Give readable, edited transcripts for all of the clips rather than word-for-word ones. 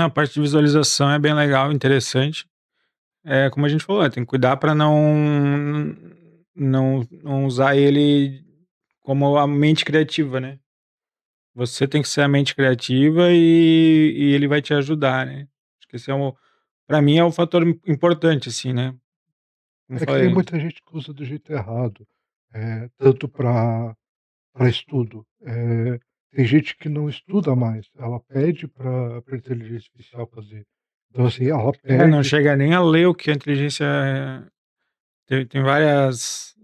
A parte de visualização é bem legal, interessante. Como a gente falou, tem que cuidar para não usar ele como a mente criativa, né. Você tem que ser a mente criativa e ele vai te ajudar, né. Acho que esse pra mim é o fator importante, assim, né, como eu É que tem falei. muita gente que usa do jeito errado, tanto para estudo. Tem gente que não estuda mais, ela pede para inteligência artificial fazer. Então, assim, ela Não perde. chega nem a ler o que a inteligência tem várias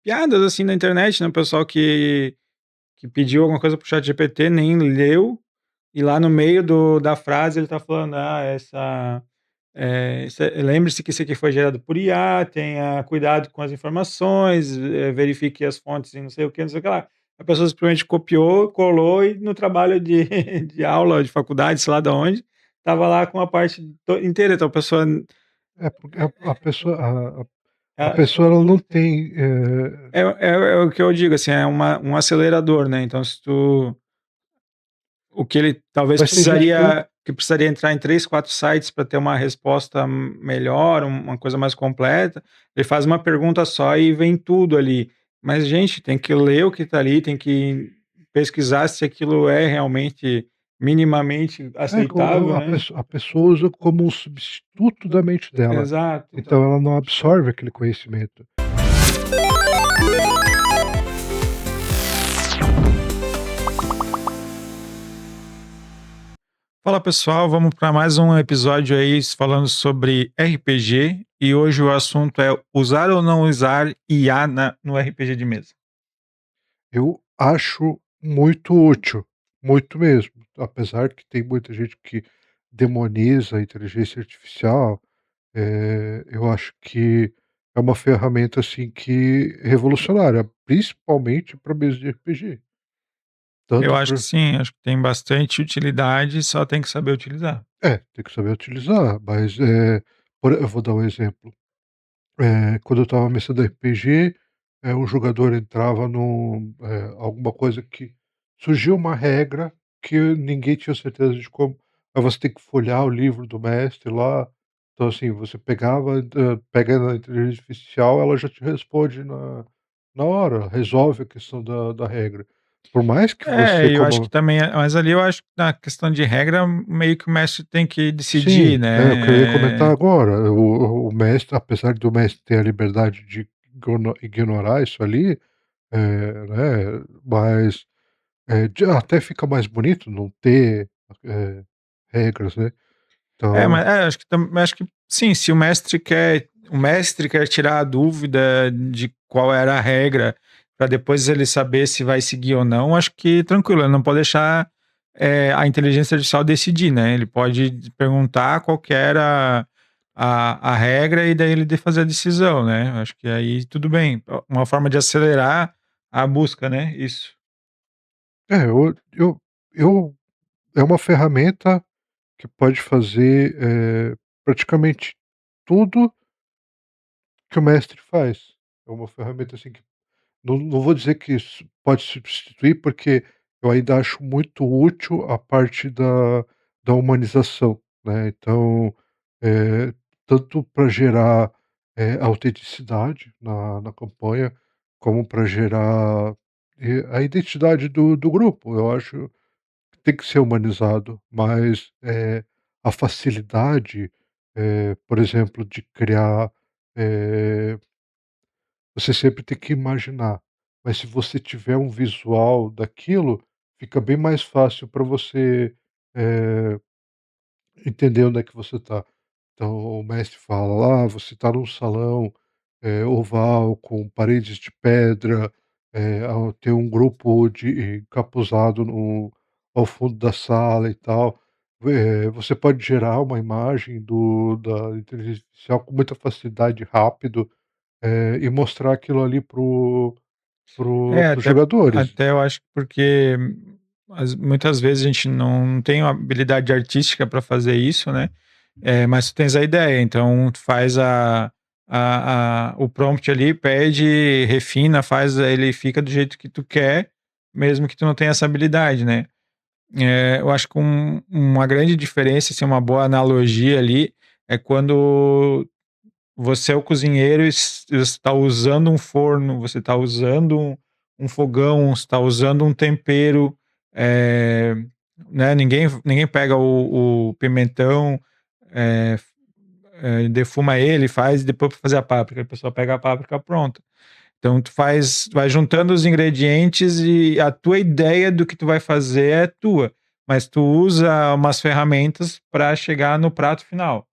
piadas, assim, na internet, né, o pessoal que pediu alguma coisa para o ChatGPT, nem leu, e lá no meio da frase ele está falando: "Ah, lembre-se que isso aqui foi gerado por IA, tenha cuidado com as informações, verifique as fontes e não sei o que, não sei o que lá". A pessoa simplesmente copiou, colou e no trabalho de de aula, de faculdade, sei lá de onde, estava lá com a parte inteira, então a pessoa, Porque a pessoa a ela pessoa ela não tem, é o que eu digo, assim, é um acelerador, né, então se tu o que ele talvez mas tem gente que não. precisaria entrar em 3 4 sites para ter uma resposta melhor, uma coisa mais completa, ele faz uma pergunta só e vem tudo ali. Mas, gente, tem que ler o que está ali, tem que pesquisar se aquilo é realmente minimamente É co aceitável, né. a pessoa usa como um substituto da mente dela, Exato, então então. ela não absorve aquele conhecimento. Fala pessoal, vamos para mais um episódio aí falando sobre RPG, e hoje o assunto é usar ou não usar IA no RPG de mesa. Eu acho muito útil, muito mesmo, apesar que tem muita gente que demoniza a inteligência artificial, eu acho que é uma ferramenta, assim, que revolucionária, principalmente para mesa de RPG, Eu tanto acho que para. sim, acho que tem bastante utilidade, só tem que saber utilizar. Tem que saber utilizar, mas, eu vou dar um exemplo. Quando eu estava mestrando RPG, o jogador entrava alguma coisa que surgiu uma regra que ninguém tinha certeza de como, aí você tem que folhear o livro do mestre lá, então assim, você pega na inteligência artificial, ela já te responde na hora, resolve a questão da regra. Por mais que você Eu acho que como. também mas ali eu acho que na questão de regra, meio que o mestre tem que decidir, Sim, é o que eu ia comentar né. agora. O mestre, apesar do mestre ter a liberdade de ignorar isso ali, né, mas, até fica mais bonito não ter, eh, regras, né. Então, Mas acho que sim, se o mestre quer tirar a dúvida de qual era a regra, para depois ele saber se vai seguir ou não, acho que tranquilo, ele não pode deixar, a inteligência artificial decidir, né, ele pode perguntar qual que era a regra e daí ele de fazer a decisão, né, acho que aí tudo bem, uma forma de acelerar a busca, né, isso. eu é uma ferramenta que pode fazer, praticamente tudo que o mestre faz. É uma ferramenta, assim, que não vou dizer que isso pode substituir, porque eu ainda acho muito útil a parte da humanização, né, então, eh, tanto para gerar, autenticidade na campanha, como para gerar, a identidade do grupo. Eu acho que tem que ser humanizado, mas, a facilidade, por exemplo, de criar, eh você sempre tem que imaginar, mas se você tiver um visual daquilo, fica bem mais fácil para você, eh, entender onde é que você está. Então o mestre fala lá: você está num salão, oval com paredes de pedra, tem um grupo de encapuzado ao fundo da sala e tal". Você pode gerar uma imagem da inteligência artificial com muita facilidade, rápido, e mostrar aquilo ali para os Até jogadores. eu acho que porque muitas vezes a gente não tem uma habilidade artística para fazer isso, né, mas tu tens a ideia, então tu faz o prompt ali, pede, refina, faz, ele fica do jeito que tu quer, mesmo que tu não tenha essa habilidade, né. Eu acho que uma grande diferença, assim, uma boa analogia ali, é quando você é o cozinheiro e você está usando um forno, você está usando um fogão, você está usando um tempero, eh, né, ninguém pega o pimentão, eh, defuma ele, faz e depois para fazer a páprica, a pessoa pega a páprica pronta. Então tu vai juntando os ingredientes e a tua ideia do que tu vai fazer é tua, mas tu usa umas ferramentas para chegar no prato final,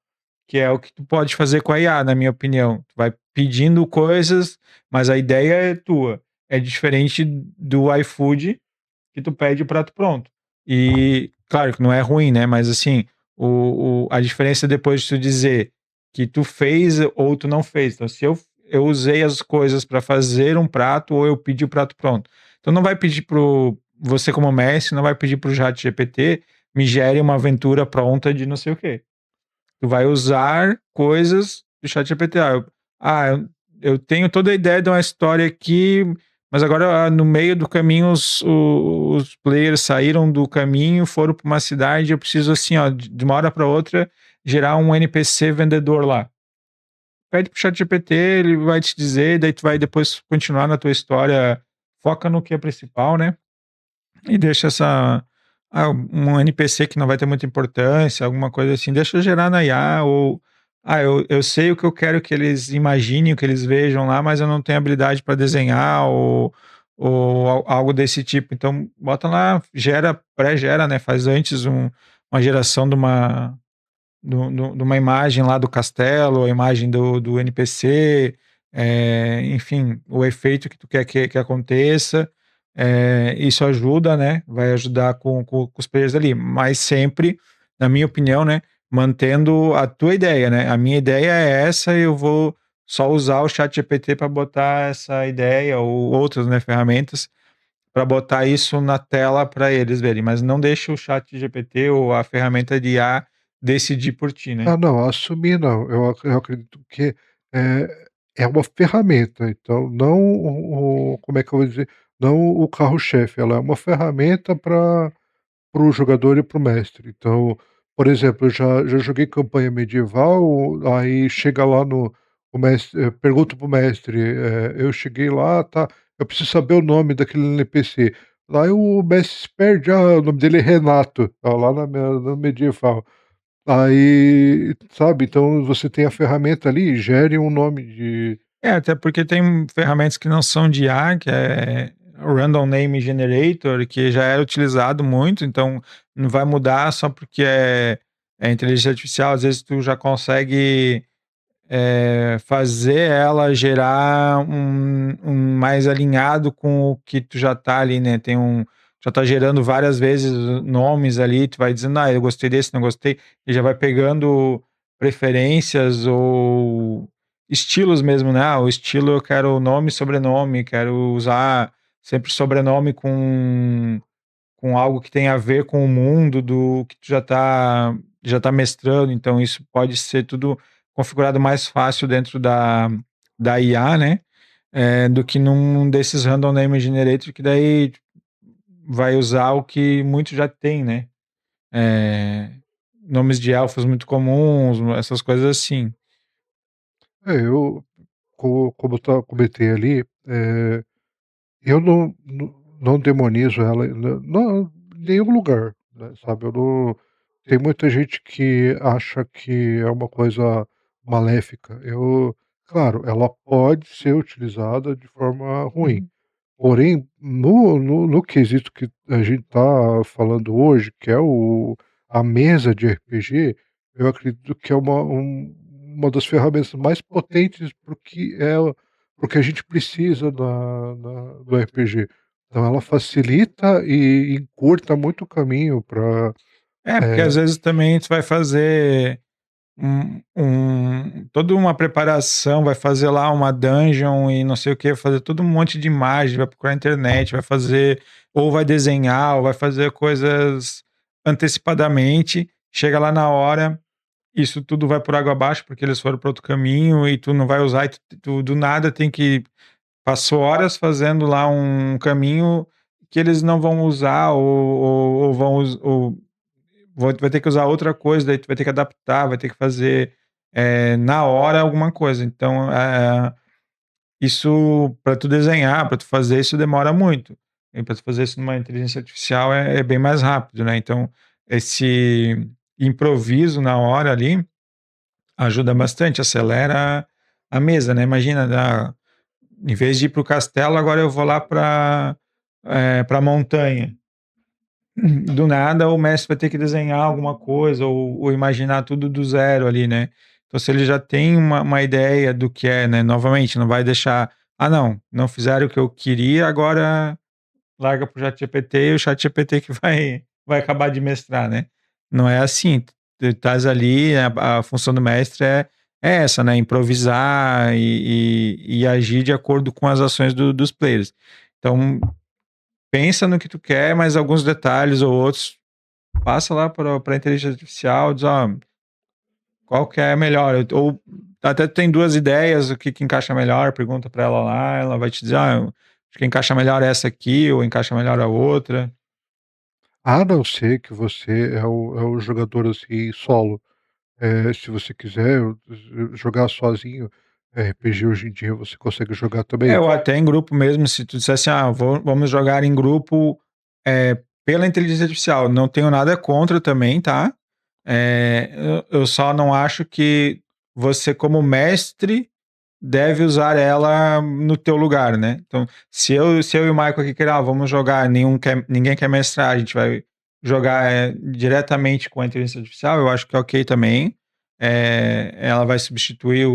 que é o que tu pode fazer com a IA, na minha opinião. Tu vai pedindo coisas, mas a ideia é tua. É diferente do iFood, que tu pede o prato pronto. E claro que não é ruim, né? Mas assim, a diferença depois de tu dizer que tu fez ou tu não fez. Então, se eu usei as coisas para fazer um prato ou eu pedi o prato pronto. Então não vai pedir pro você como mestre, não vai pedir pro chat GPT me gere uma aventura pronta de não sei o quê. Tu vai usar coisas do ChatGPT. Eu tenho toda a ideia de uma história aqui, mas agora no meio do caminho os players saíram do caminho, foram para uma cidade, eu preciso assim, ó, de uma hora para outra gerar um NPC vendedor lá. Pede pro ChatGPT, ele vai te dizer, daí tu vai depois continuar na tua história, foca no que é principal, né? E deixa um NPC que não vai ter muita importância, alguma coisa assim, deixa eu gerar na IA ou eu sei o que eu quero que eles imaginem, o que eles vejam lá, mas eu não tenho habilidade para desenhar ou algo desse tipo. Então, bota lá, pré-gera, né? Faz antes uma geração de uma imagem lá do castelo, a imagem do NPC, enfim, o efeito que tu quer que aconteça. Isso ajuda, né? Vai ajudar com os players ali, mas sempre, na minha opinião, né? Mantendo a tua ideia, né? A minha ideia é essa, eu vou só usar o chat GPT para botar essa ideia ou outras, né, ferramentas para botar isso na tela para eles verem, mas não deixa o chat GPT ou a ferramenta de IA decidir por ti, né? Ah, não, assumir não. Eu acredito que é é uma ferramenta, então não como é que eu vou dizer? Não o carro-chefe, ela é uma ferramenta para o jogador e para o mestre. Então, por exemplo, eu já joguei campanha medieval, aí chega lá no o mestre pergunta para o mestre, eu cheguei lá, tá, eu preciso saber o nome daquele NPC. Lá o mestre se perde, o nome dele é Renato, lá no medieval. Aí, sabe, então você tem a ferramenta ali, gere um nome de Até porque tem ferramentas que não são de IA, que é o Random Name Generator, que já era utilizado muito, então não vai mudar só porque é inteligência artificial, às vezes tu já consegue fazer ela gerar um mais alinhado com o que tu já tá ali, né? Já tá gerando várias vezes nomes ali, tu vai dizendo, eu gostei desse, não gostei, e já vai pegando preferências ou estilos mesmo, né? O estilo eu quero nome e sobrenome, quero usar sempre sobrenome com algo que tem a ver com o mundo do que tu já tá mestrando, então isso pode ser tudo configurado mais fácil dentro da IA, né, do que num desses random name generator que daí vai usar o que muitos já tem, né, eh, nomes de elfos muito comuns, essas coisas assim. eu como eu comentei ali, eu não demonizo ela em nenhum lugar, né, sabe, eu não tem muita gente que acha que é uma coisa maléfica. Claro, ela pode ser utilizada de forma ruim. Porém, no quesito que a gente está falando hoje, que é a mesa de RPG, eu acredito que é uma das ferramentas mais potentes para o que a gente precisa do RPG. Então ela facilita e encurta muito o caminho para Porque às eh vezes também tu vai fazer toda uma preparação, vai fazer lá uma dungeon e não sei o que, fazer todo um monte de imagem, vai procurar na internet, vai fazer, ou vai desenhar, ou vai fazer coisas antecipadamente, chega lá na hora, isso tudo vai por água abaixo, porque eles foram para outro caminho e tu não vai usar, e tu do nada tem que passou horas fazendo lá um caminho que eles não vão usar ou vão vai ter que usar outra coisa, daí tu vai ter que adaptar, vai ter que fazer, na hora alguma coisa. Então, isso para tu desenhar, para tu fazer isso demora muito. E para tu fazer isso numa inteligência artificial é bem mais rápido, né. Então, esse improviso na hora ali ajuda bastante, acelera a mesa, né. Imagina, em vez de ir para o castelo, agora eu vou lá para a montanha. Do nada o mestre vai ter que desenhar alguma coisa ou imaginar tudo do zero ali, né. Então se ele já tem uma ideia do que é, né, novamente, não vai deixar: "Ah não, não fizeram o que eu queria, agora larga para o ChatGPT e o ChatGPT que vai acabar de mestrar", né. Não é assim, tu estás ali, a função do mestre é essa, né, improvisar e agir de acordo com as ações dos players. Então, pensa no que tu quer, mas alguns detalhes ou outros passa lá para a inteligência artificial, diz: "Ó, qual que é melhor?" Ou até tem 2 ideias, o que que encaixa melhor, pergunta para ela lá, ela vai te dizer: "Ah, acho que encaixa melhor essa aqui ou encaixa melhor a outra". A não ser que você é o jogador, assim, solo. Se você quiser jogar sozinho, RPG hoje em dia você consegue jogar também. Ou até em grupo mesmo, se tu dissesse: "Ah, vamos jogar em grupo, pela inteligência artificial", não tenho nada contra também, tá. Eu só não acho que você como mestre deve usar ela no teu lugar, né. Então, se eu e o Michael aqui querer: "Ah, vamos jogar", ninguém quer mestrar, a gente vai jogar, diretamente com a inteligência artificial, eu acho que é ok também. Ela vai substituir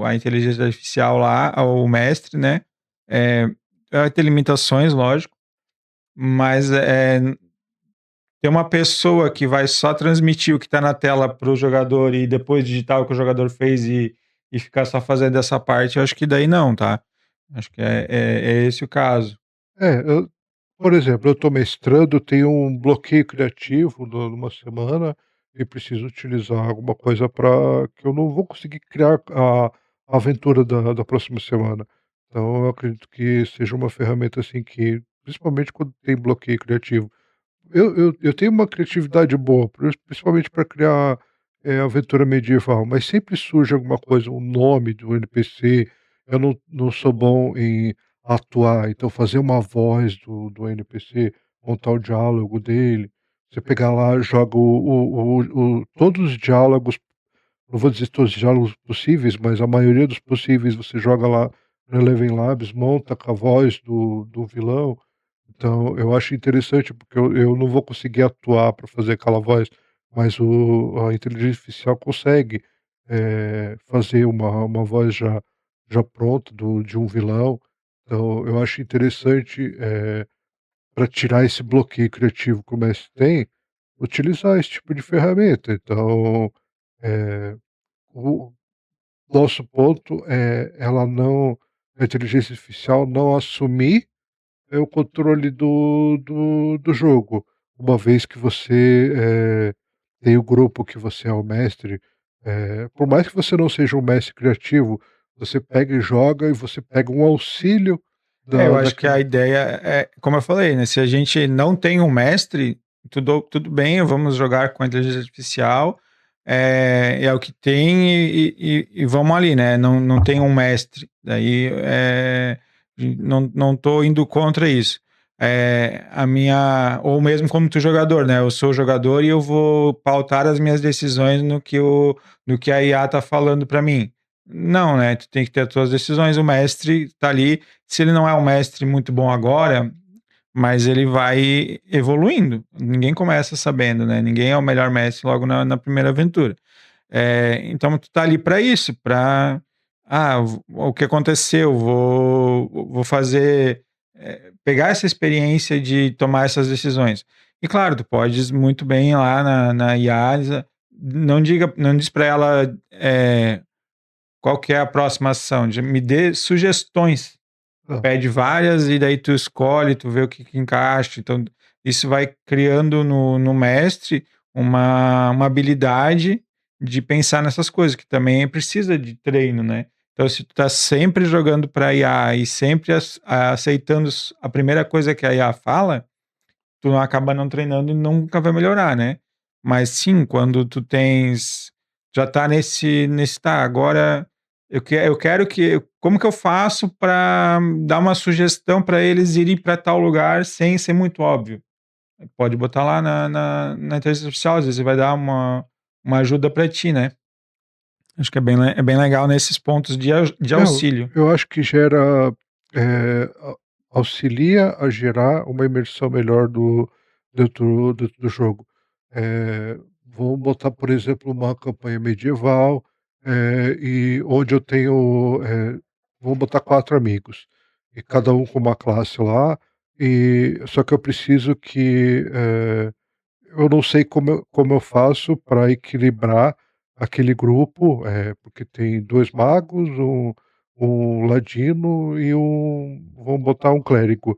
a inteligência artificial lá, o mestre, né. Eh, Vai ter limitações, lógico, mas, ter uma pessoa que vai só transmitir o que está na tela para o jogador e depois digitar o que o jogador fez e ficar só fazendo essa parte, eu acho que daí não, tá. Acho que é esse o caso. Eu por exemplo, eu estou mestrando, tenho um bloqueio criativo numa semana e preciso utilizar alguma coisa para que eu não vou conseguir criar a aventura da próxima semana. Então eu acredito que seja uma ferramenta, assim, que principalmente quando tem bloqueio criativo. Eu tenho uma criatividade boa, principalmente para criar, aventura medieval, mas sempre surge alguma coisa, um nome do NPC, eu não sou bom em atuar, então fazer uma voz do NPC, montar o diálogo dele, você pegar lá, joga todos os diálogos, não vou dizer todos os diálogos possíveis, mas a maioria dos possíveis você joga lá no Eleven Labs, monta com a voz do vilão. Então, eu acho interessante, porque eu não vou conseguir atuar para fazer aquela voz, mas a inteligência artificial consegue, fazer uma voz já pronta de um vilão. Então, eu acho interessante, para tirar esse bloqueio criativo que o mestre tem, utilizar esse tipo de ferramenta. Então, eh, o nosso ponto é ela não a inteligência artificial não assumir o controle do jogo. Uma vez que você, tem o grupo que você é o mestre, por mais que você não seja um mestre criativo, você pega e joga e você pega um auxílio Eu acho que a daquele. ideia é, como eu falei, né, se a gente não tem um mestre, tudo bem, vamos jogar com a inteligência artificial, é o que tem e vamos ali, né, não tem um mestre, daí, não tô indo contra isso. A minha ou mesmo como tu jogador, né, eu sou jogador e eu vou pautar as minhas decisões no que a IA tá falando para mim. Não, né, tu tem que ter as tuas decisões, o mestre tá ali, se ele não é um mestre muito bom agora, mas ele vai evoluindo. Ninguém começa sabendo, né? Ninguém é o melhor mestre logo na primeira aventura. Então tu tá ali para isso, para o que aconteceu, vou fazer, pegar essa experiência de tomar essas decisões. E claro, tu podes muito bem ir lá na IA, não diz para ela, qual que é a próxima ação, me dê sugestões. Hã. Pede várias e daí tu escolhe, tu vê o que que encaixa, então isso vai criando no mestre uma habilidade de pensar nessas coisas, que também precisa de treino, né. Então, se tu tá sempre jogando para IA e sempre aceitando a primeira coisa que a IA fala, tu não acaba não treinando e nunca vai melhorar, né? Mas sim, quando tu tens, já tá nesse tá, agora eu quero que, como que eu faço para dar uma sugestão para eles irem para tal lugar sem ser muito óbvio? Pode botar lá na inteligência artificial, às vezes vai dar uma ajuda para ti, né? Acho que é bem legal nesses pontos de Não, auxílio. eu acho que gera, auxilia a gerar uma imersão melhor dentro do jogo. Vamos botar, por exemplo, uma campanha medieval, e onde eu tenho, vamos botar 4 amigos, e cada um com uma classe lá, e só que eu preciso que, eu não sei como eu faço para equilibrar aquele grupo, porque tem 2 magos, um ladino e vamos botar um clérigo.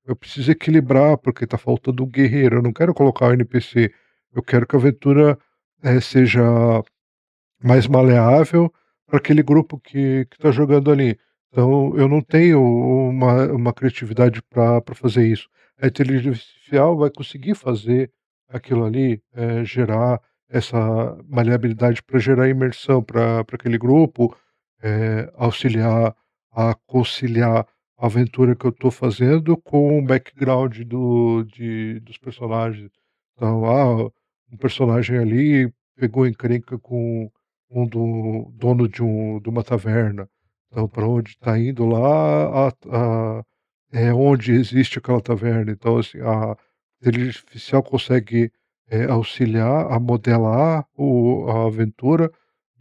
Eu preciso equilibrar, porque está faltando um guerreiro, eu não quero colocar um NPC, eu quero que a aventura, seja mais maleável para aquele grupo que está jogando ali. Então eu não tenho uma criatividade para fazer isso. A inteligência artificial vai conseguir fazer aquilo ali, gerar essa maleabilidade para gerar imersão para aquele grupo, auxiliar a conciliar a aventura que eu estou fazendo com o background dos personagens. Então, um personagem ali pegou encrenca com dono de uma taverna. Então, para onde está indo lá, é onde existe aquela taverna. Então, assim, a inteligência artificial consegue, auxiliar a modelar a aventura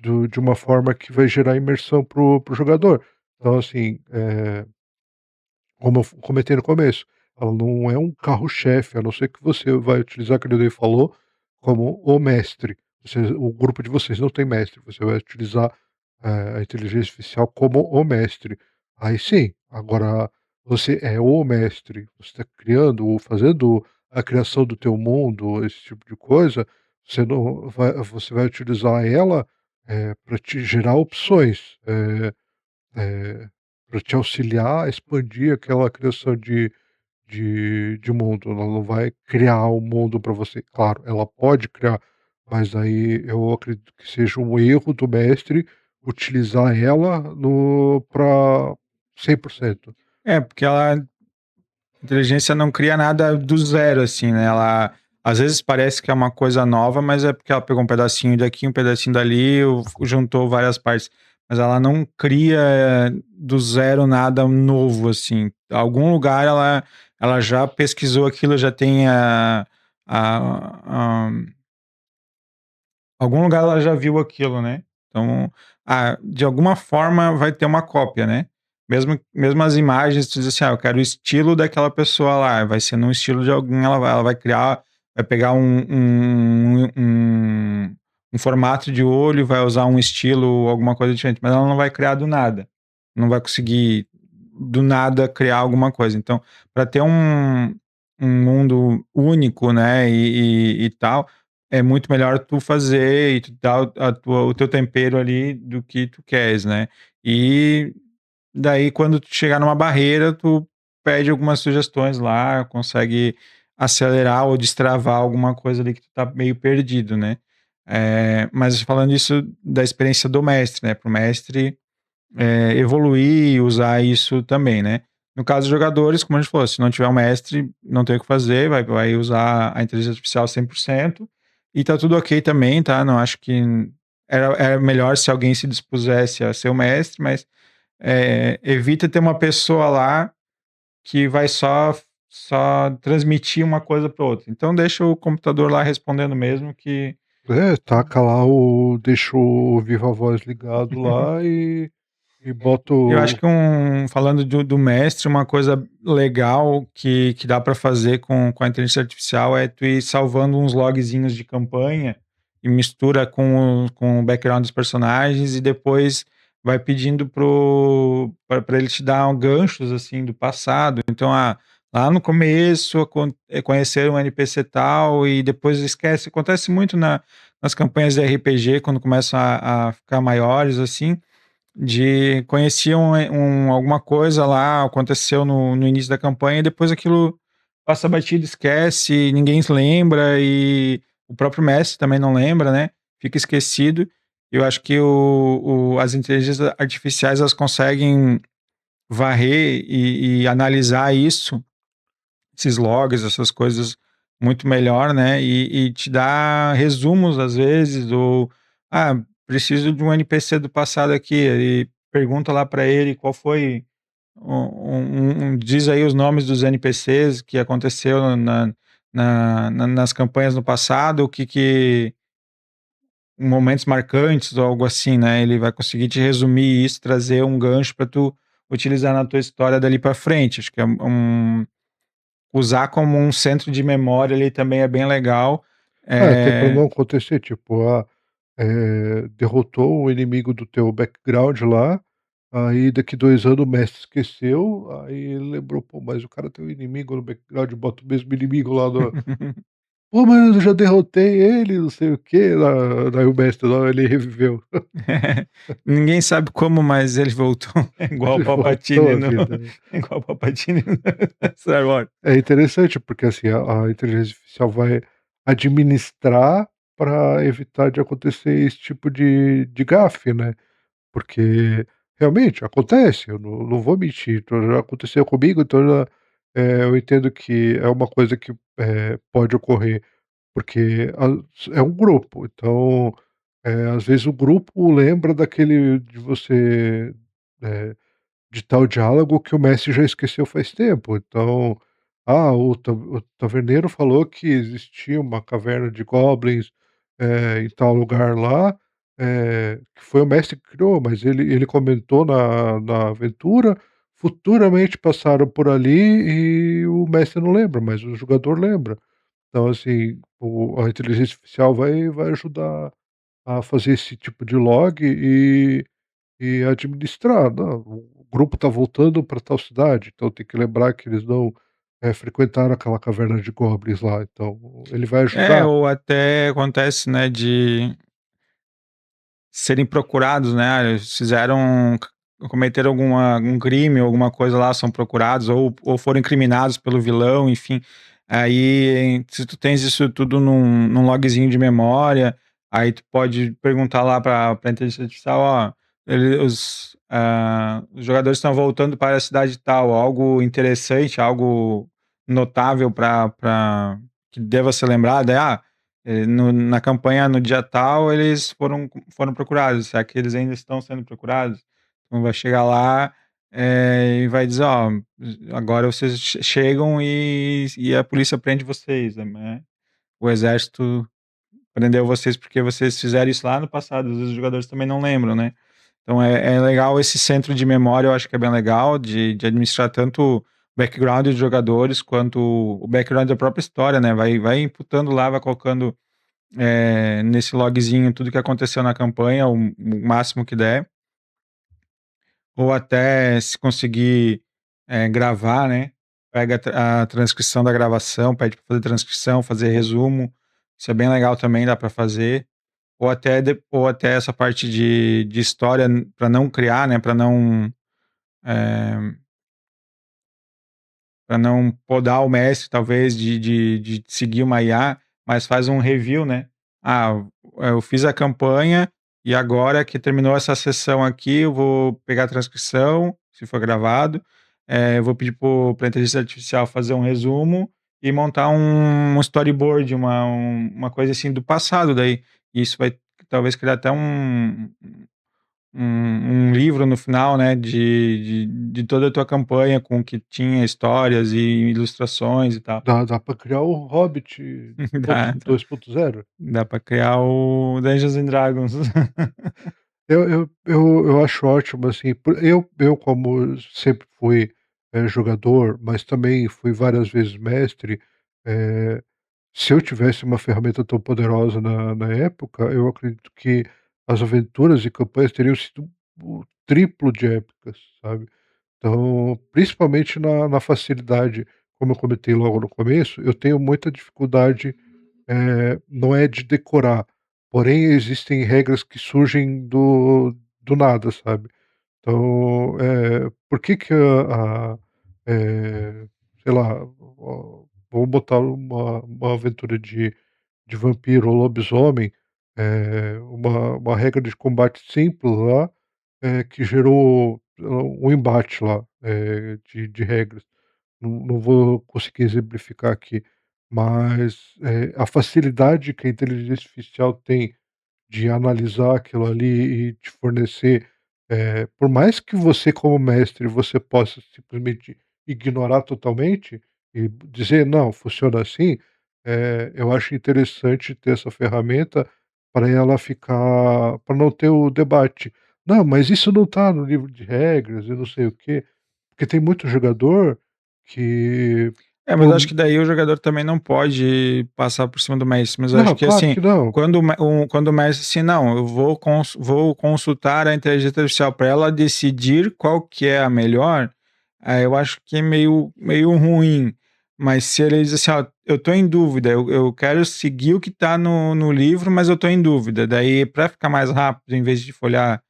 de uma forma que vai gerar imersão para o jogador. Então, assim, como eu comentei no começo, ela não é um carro-chefe, a não ser que você vai utilizar, que nem ele falou, como o mestre. O grupo de vocês não tem mestre, você vai utilizar, a inteligência artificial como o mestre. Aí sim, agora você é o mestre, você está criando ou fazendo a criação do teu mundo, esse tipo de coisa, você vai utilizar ela, para te gerar opções. Para te auxiliar a expandir aquela criação de mundo, ela não vai criar o mundo para você. Claro, ela pode criar, mas aí eu acredito que seja um erro do mestre utilizar ela no pra 100%. É, porque a inteligência não cria nada do zero, assim, né? Ela às vezes parece que é uma coisa nova, mas é porque ela pegou um pedacinho daqui, um pedacinho dali, juntou várias partes. Mas ela não cria do zero nada novo, assim. Algum lugar ela já pesquisou aquilo, já tem a, algum lugar ela já viu aquilo, né? Então, de alguma forma vai ter uma cópia, né? Mesmo as imagens, tu diz assim, eu quero o estilo daquela pessoa lá, vai ser no estilo de alguém, ela vai criar, vai pegar um formato de olho, vai usar um estilo, alguma coisa diferente, mas ela não vai criar do nada. Não vai conseguir do nada criar alguma coisa. Então, para ter um mundo único, né, e tal, é muito melhor tu fazer e tu dar o teu tempero ali do que tu queres, né? E daí, quando tu chegar numa barreira, tu pede algumas sugestões lá, consegue acelerar ou destravar alguma coisa ali que tu tá meio perdido, né? Mas falando isso da experiência do mestre, né? Pro mestre evoluir e usar isso também, né? No caso dos jogadores, como a gente falou, se não tiver um mestre, não tem o que fazer, vai usar a inteligência artificial 100% e tá tudo ok também, tá? Não acho que era melhor se alguém se dispusesse a ser o mestre, mas evita ter uma pessoa lá que vai só transmitir uma coisa para outra. Então deixa o computador lá respondendo mesmo que Taca lá deixa o viva voz ligado lá e bota eu acho o que falando do mestre, uma coisa legal que dá para fazer com a inteligência artificial é tu ir salvando uns logzinhos de campanha e mistura com o background dos personagens e depois vai pedindo para ele te dar ganchos assim do passado. Então, lá no começo conhecer um NPC tal e depois esquece. Acontece muito nas campanhas de RPG quando começam a ficar maiores assim conheciam alguma coisa lá, aconteceu no início da campanha e depois aquilo passa batido, esquece, ninguém se lembra e o próprio mestre também não lembra, né, fica esquecido. Eu acho que as inteligências artificiais, elas conseguem varrer e analisar isso, esses logs, essas coisas muito melhor, né, e te dá resumos às vezes ou, ah, preciso de um NPC do passado aqui, e pergunta lá para ele qual foi diz aí os nomes dos NPCs que aconteceu nas campanhas no passado, o que momentos marcantes ou algo assim, né, ele vai conseguir te resumir isso, trazer um gancho para tu utilizar na tua história dali para frente, acho que é usar como um centro de memória ali também é bem legal. É, até pra Eh não acontecer, tipo, derrotou o inimigo do teu background lá, aí daqui 2 anos o mestre esqueceu, aí ele lembrou: "Pô, mas o cara tem um inimigo no background", bota o mesmo inimigo lá no "Pô, mas eu já derrotei ele, não sei o quê", daí o mestre lá, ele reviveu. Ninguém sabe como, mas ele voltou. É igual o Ele voltou Palpatine à no vida, né. é igual o Palpatine no Star Wars. É interessante, porque assim, a inteligência artificial vai administrar para evitar de acontecer esse tipo de gafe, né. Porque realmente acontece, eu não vou mentir, então já aconteceu comigo, então eu entendo que é uma coisa que, pode ocorrer, porque é um grupo, então, às vezes o grupo lembra daquele de você, eh de tal diálogo que o mestre já esqueceu faz tempo. Então, o taverneiro falou que existia uma caverna de goblins, em tal lugar lá, que foi o mestre que criou, mas ele comentou na aventura, futuramente passaram por ali e o mestre não lembra, mas o jogador lembra. Então, assim, a inteligência artificial vai ajudar a fazer esse tipo de log e administrar, não, o grupo está voltando para tal cidade, então tem que lembrar que eles não, frequentaram aquela caverna de goblins lá, então ele vai É, ajudar. ou até acontece, né, de serem procurados, né, eles cometeram algum crime, alguma coisa lá, são procurados ou foram incriminados pelo vilão, enfim. Aí, se tu tens isso tudo num logzinho de memória, aí tu pode perguntar lá pra inteligência artificial: "Ó, os jogadores estão voltando para a cidade tal", algo interessante, algo notável pra que deva ser lembrado, na campanha no dia tal eles foram procurados, será que eles ainda estão sendo procurados? Então vai chegar lá, e vai dizer: "Ó, agora vocês chegam e a polícia prende vocês, né, o exército prendeu vocês porque vocês fizeram isso lá no passado", às vezes os jogadores também não lembram, né. Então é legal esse centro de memória, eu acho que é bem legal de administrar tanto o background dos jogadores quanto o background da própria história, né, vai imputando lá, vai colocando nesse logzinho tudo que aconteceu na campanha, o máximo que der, ou até se conseguir, gravar, né, pega a transcrição da gravação, pede para fazer transcrição, fazer resumo, isso é bem legal também, dá para fazer, ou até essa parte de história para não criar, né, eh para não podar o mestre talvez de seguir uma IA, mas faz um review, né. "Ah, eu fiz a campanha e agora que terminou essa sessão aqui, eu vou pegar a transcrição, se for gravado, eu vou pedir pra inteligência artificial fazer um resumo e montar um storyboard, uma coisa assim do passado daí". Isso vai talvez criar até um livro no final, né, de toda a tua campanha com que tinha histórias e ilustrações e tal. Dá pra criar o Hobbit Dá, 2.0. dá pra criar o Dungeons and Dragons. Eu acho ótimo, assim, eu como sempre fui, jogador, mas também fui várias vezes mestre, eh, se eu tivesse uma ferramenta tão poderosa na época, eu acredito que as aventuras e campanhas teriam sido o triplo de épicas, sabe. Então, principalmente na facilidade, como eu comentei logo no começo, eu tenho muita dificuldade, não é de decorar, porém existem regras que surgem do nada, sabe. Então, por que que sei lá, vamos botar uma aventura de vampiro ou lobisomem, uma regra de combate simples lá, que gerou um embate lá, de regras. Não vou conseguir exemplificar aqui, mas, a facilidade que a inteligência artificial tem de analisar aquilo ali e te fornecer, por mais que você como mestre, você possa simplesmente ignorar totalmente e dizer: "Não, funciona assim", eu acho interessante ter essa ferramenta para ela ficar para não ter o debate. "Não, mas isso não está no livro de regras e não sei o quê", porque tem muito jogador que É, mas por eu acho que daí o jogador também não pode passar por cima do mestre, mas eu acho não, que claro assim, que não. quando o mestre assim: "Não, eu vou consultar a inteligência artificial para ela decidir qual que é a melhor", aí eu acho que é meio ruim. Mas se ele diz assim: "Ó, eu tô em dúvida, eu quero seguir o que tá no livro, mas eu tô em dúvida", daí para ficar mais rápido, em vez de folhear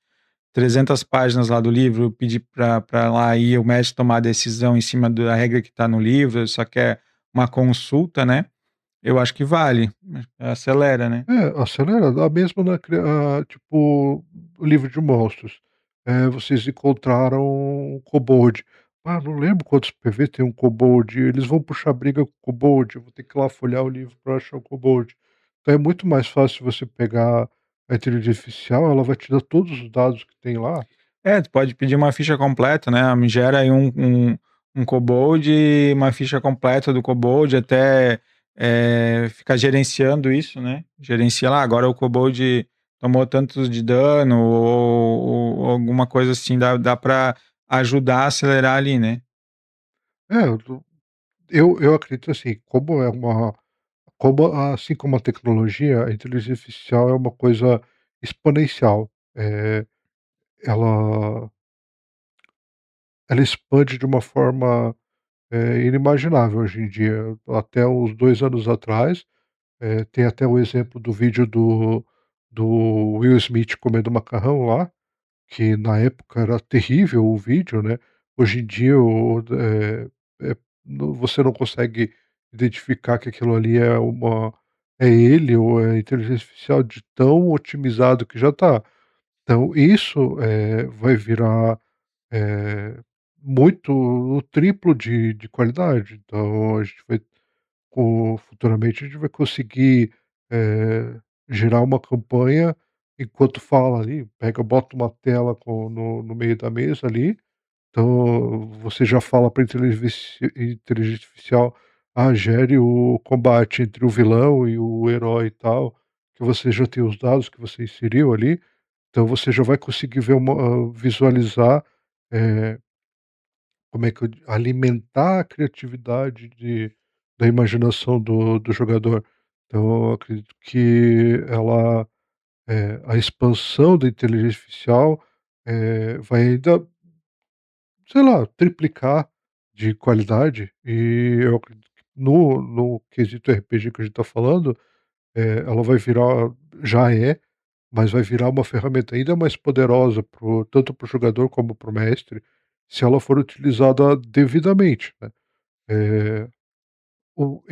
300 páginas lá do livro, pedir para lá ir o mestre tomar a decisão em cima da regra que está no livro, só quer uma consulta, né, eu acho que vale, acelera, né. Acelera, dá mesmo tipo, o livro de monstros. Vocês encontraram um kobold. "Ah, não lembro quantos PV tem um kobold", eles vão puxar briga com o kobold, eu vou ter que ir lá folhear o livro para achar o kobold. Então é muito mais fácil você pegar a inteligência artificial, ela vai te dar todos os dados que tem lá. É, tu pode pedir uma ficha completa, né, me gera aí um kobold, uma ficha completa do kobold, até, ficar gerenciando isso, né, gerencia lá, agora o kobold tomou tantos de dano ou alguma coisa assim, dá pra ajudar a acelerar ali, né. Eu acredito assim, assim como a tecnologia, a inteligência artificial é uma coisa exponencial. Ela ela expande de uma forma, inimaginável hoje em dia. Até uns 2 anos atrás, tem até o exemplo do vídeo do Will Smith comendo macarrão lá, que na época era terrível o vídeo, né. Hoje em dia você não consegue identificar que aquilo ali é ele ou é inteligência artificial de tão otimizado que já está. Então isso, vai virar, eh, muito o triplo de qualidade. Então a gente vai futuramente a gente vai conseguir, gerar uma campanha enquanto fala ali, pega, bota uma tela no meio da mesa ali, então você já fala para a inteligência artificial: "Ah, gere o combate entre o vilão e o herói e tal", que você já tem os dados que você inseriu ali, então você já vai conseguir visualizar, eh como é que eu alimentar a criatividade da imaginação do jogador. Então eu acredito que a expansão da inteligência artificial, vai ainda, sei lá, triplicar de qualidade, e eu acredito que no quesito RPG que a gente está falando, ela vai virar, já é, mas vai virar uma ferramenta ainda mais poderosa tanto para o jogador como para o mestre, se ela for utilizada devidamente, né. Eh, o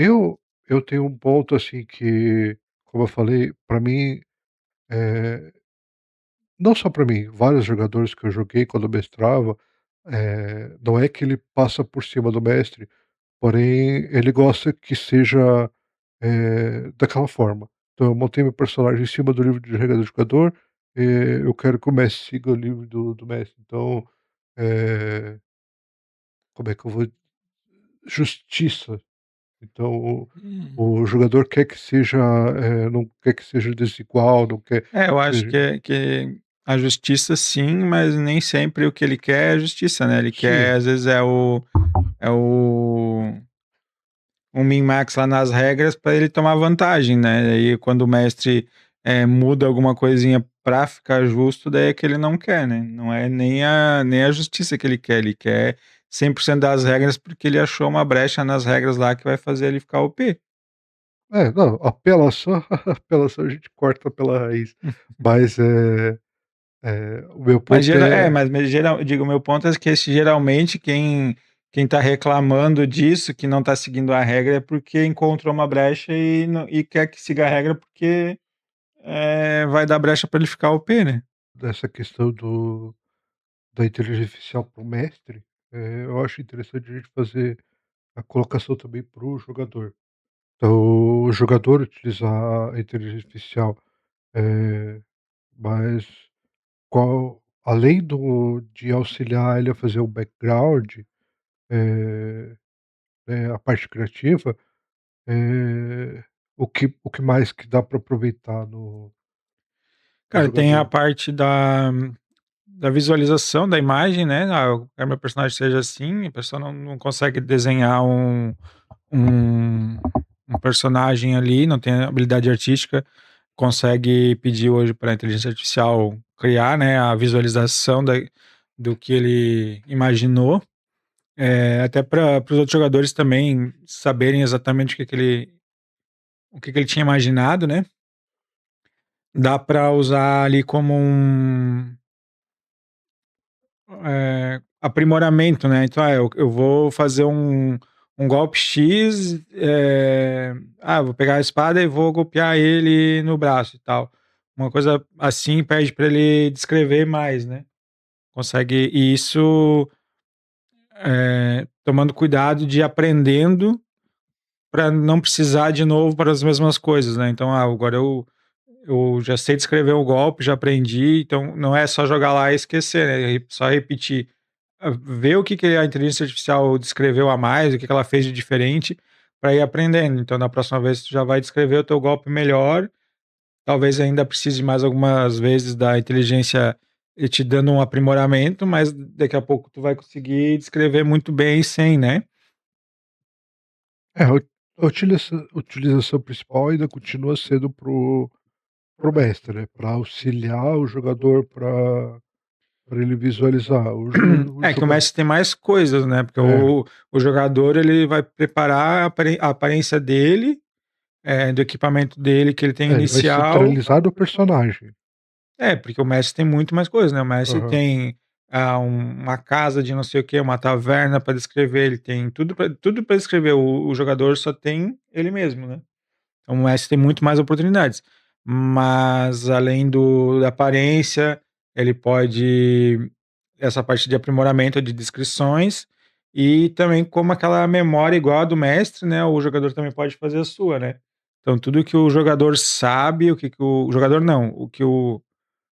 eu tenho um ponto, assim, que, como eu falei, para mim, eh, não só para mim, vários jogadores que eu joguei quando eu mestrava, não é que ele passa por cima do mestre, porém ele gosta que seja, daquela forma. Então eu montei meu personagem em cima do livro de regra do jogador, eu quero que o mestre siga o livro do mestre. Então, eh, como é que eu vou justiça. Então o jogador quer que seja, não quer que seja desigual, não quer É, eu que acho seja, que a justiça sim, mas nem sempre o que ele quer é justiça, né, ele quer sim, às vezes é o um min-max lá nas regras para ele tomar vantagem, né, aí quando o mestre, muda alguma coisinha pra ficar justo, daí é que ele não quer, né, não é nem a justiça que ele quer 100% das regras, porque ele achou uma brecha nas regras lá que vai fazer ele ficar OP. não, apelação apelação a gente corta pela raiz, mas, O meu Mas, ponto é geral, digo, o meu ponto é que geralmente quem tá reclamando disso, que não tá seguindo a regra, é porque encontrou uma brecha e quer que siga a regra porque vai dar brecha para ele ficar OP, né? dessa questão da inteligência artificial para o mestre, eu acho interessante a gente fazer a colocação também para o jogador. Então, o jogador utilizar a inteligência artificial, eh, mas qual além de auxiliar ele a fazer o background, eh a parte criativa, eh, o que mais que dá para aproveitar no Cara, tem a jogador? parte da visualização da imagem, né? Ah, eu quero meu personagem seja assim, a pessoa não consegue desenhar um, um personagem ali, não tem habilidade artística, consegue pedir hoje para a inteligência artificial criar, né, a visualização do que ele imaginou, até para os outros jogadores também saberem exatamente o que ele tinha imaginado, né? Dá para usar ali como aprimoramento, né? Então, eu vou fazer um golpe X, vou pegar a espada e vou golpear ele no braço e tal. Uma coisa assim pede para ele descrever mais, né? Consegue, e isso tomando cuidado de ir aprendendo para não precisar de novo para as mesmas coisas, né? Então, agora eu já sei descrever o golpe, já aprendi, então não é só jogar lá e esquecer, né? Só repetir, ver o que a inteligência artificial descreveu a mais, o que ela fez de diferente, para ir aprendendo. Então, na próxima vez, tu já vai descrever o teu golpe melhor. Talvez ainda precise mais algumas vezes da inteligência te dando um aprimoramento, mas daqui a pouco tu vai conseguir descrever muito bem sem, né? A utilização principal ainda continua sendo pro mestre, né, pra auxiliar o jogador pra ele visualizar. O É que o joga Messi tem mais coisas, né? Porque é, o jogador ele vai preparar a aparência dele, do equipamento dele que ele tem ele vai inicial. centralizar no personagem. Porque o Messi tem muito mais coisas, né? O Messi Aham. tem uma casa de não sei o que, uma taverna para descrever, ele tem tudo para descrever. O jogador só tem ele mesmo, né? Então o Messi tem muito mais oportunidades. Mas além da aparência, ele pode essa parte de aprimoramento de descrições e também como aquela memória igual a do mestre, né? O jogador também pode fazer a sua, né? Então tudo que o jogador sabe, o que o jogador não, o que o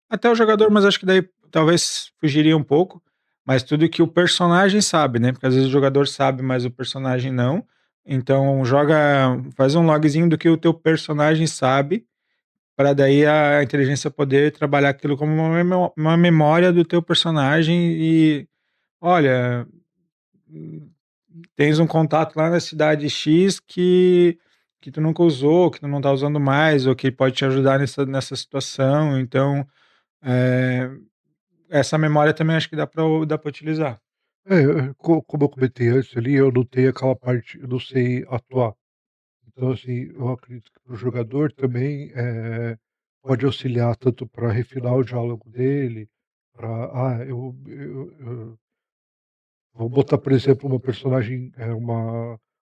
até o jogador, mas acho que daí talvez fugiria um pouco, mas tudo que o personagem sabe, né? Porque às vezes o jogador sabe, mas o personagem não. Então faz um logzinho do que o teu personagem sabe, para daí a inteligência poder trabalhar aquilo como uma memória do teu personagem e olha, tens um contato lá na cidade X que tu nunca usou, que tu não tá usando mais, ou que pode te ajudar nessa situação. Então, é, essa memória também acho que dá para utilizar. Como eu comentei antes ali, eu não tenho aquela parte, eu não sei atuar. Então, assim, eu acredito que para o jogador também, pode auxiliar tanto para refinar o diálogo dele, para eu vou botar, por exemplo, uma personagem,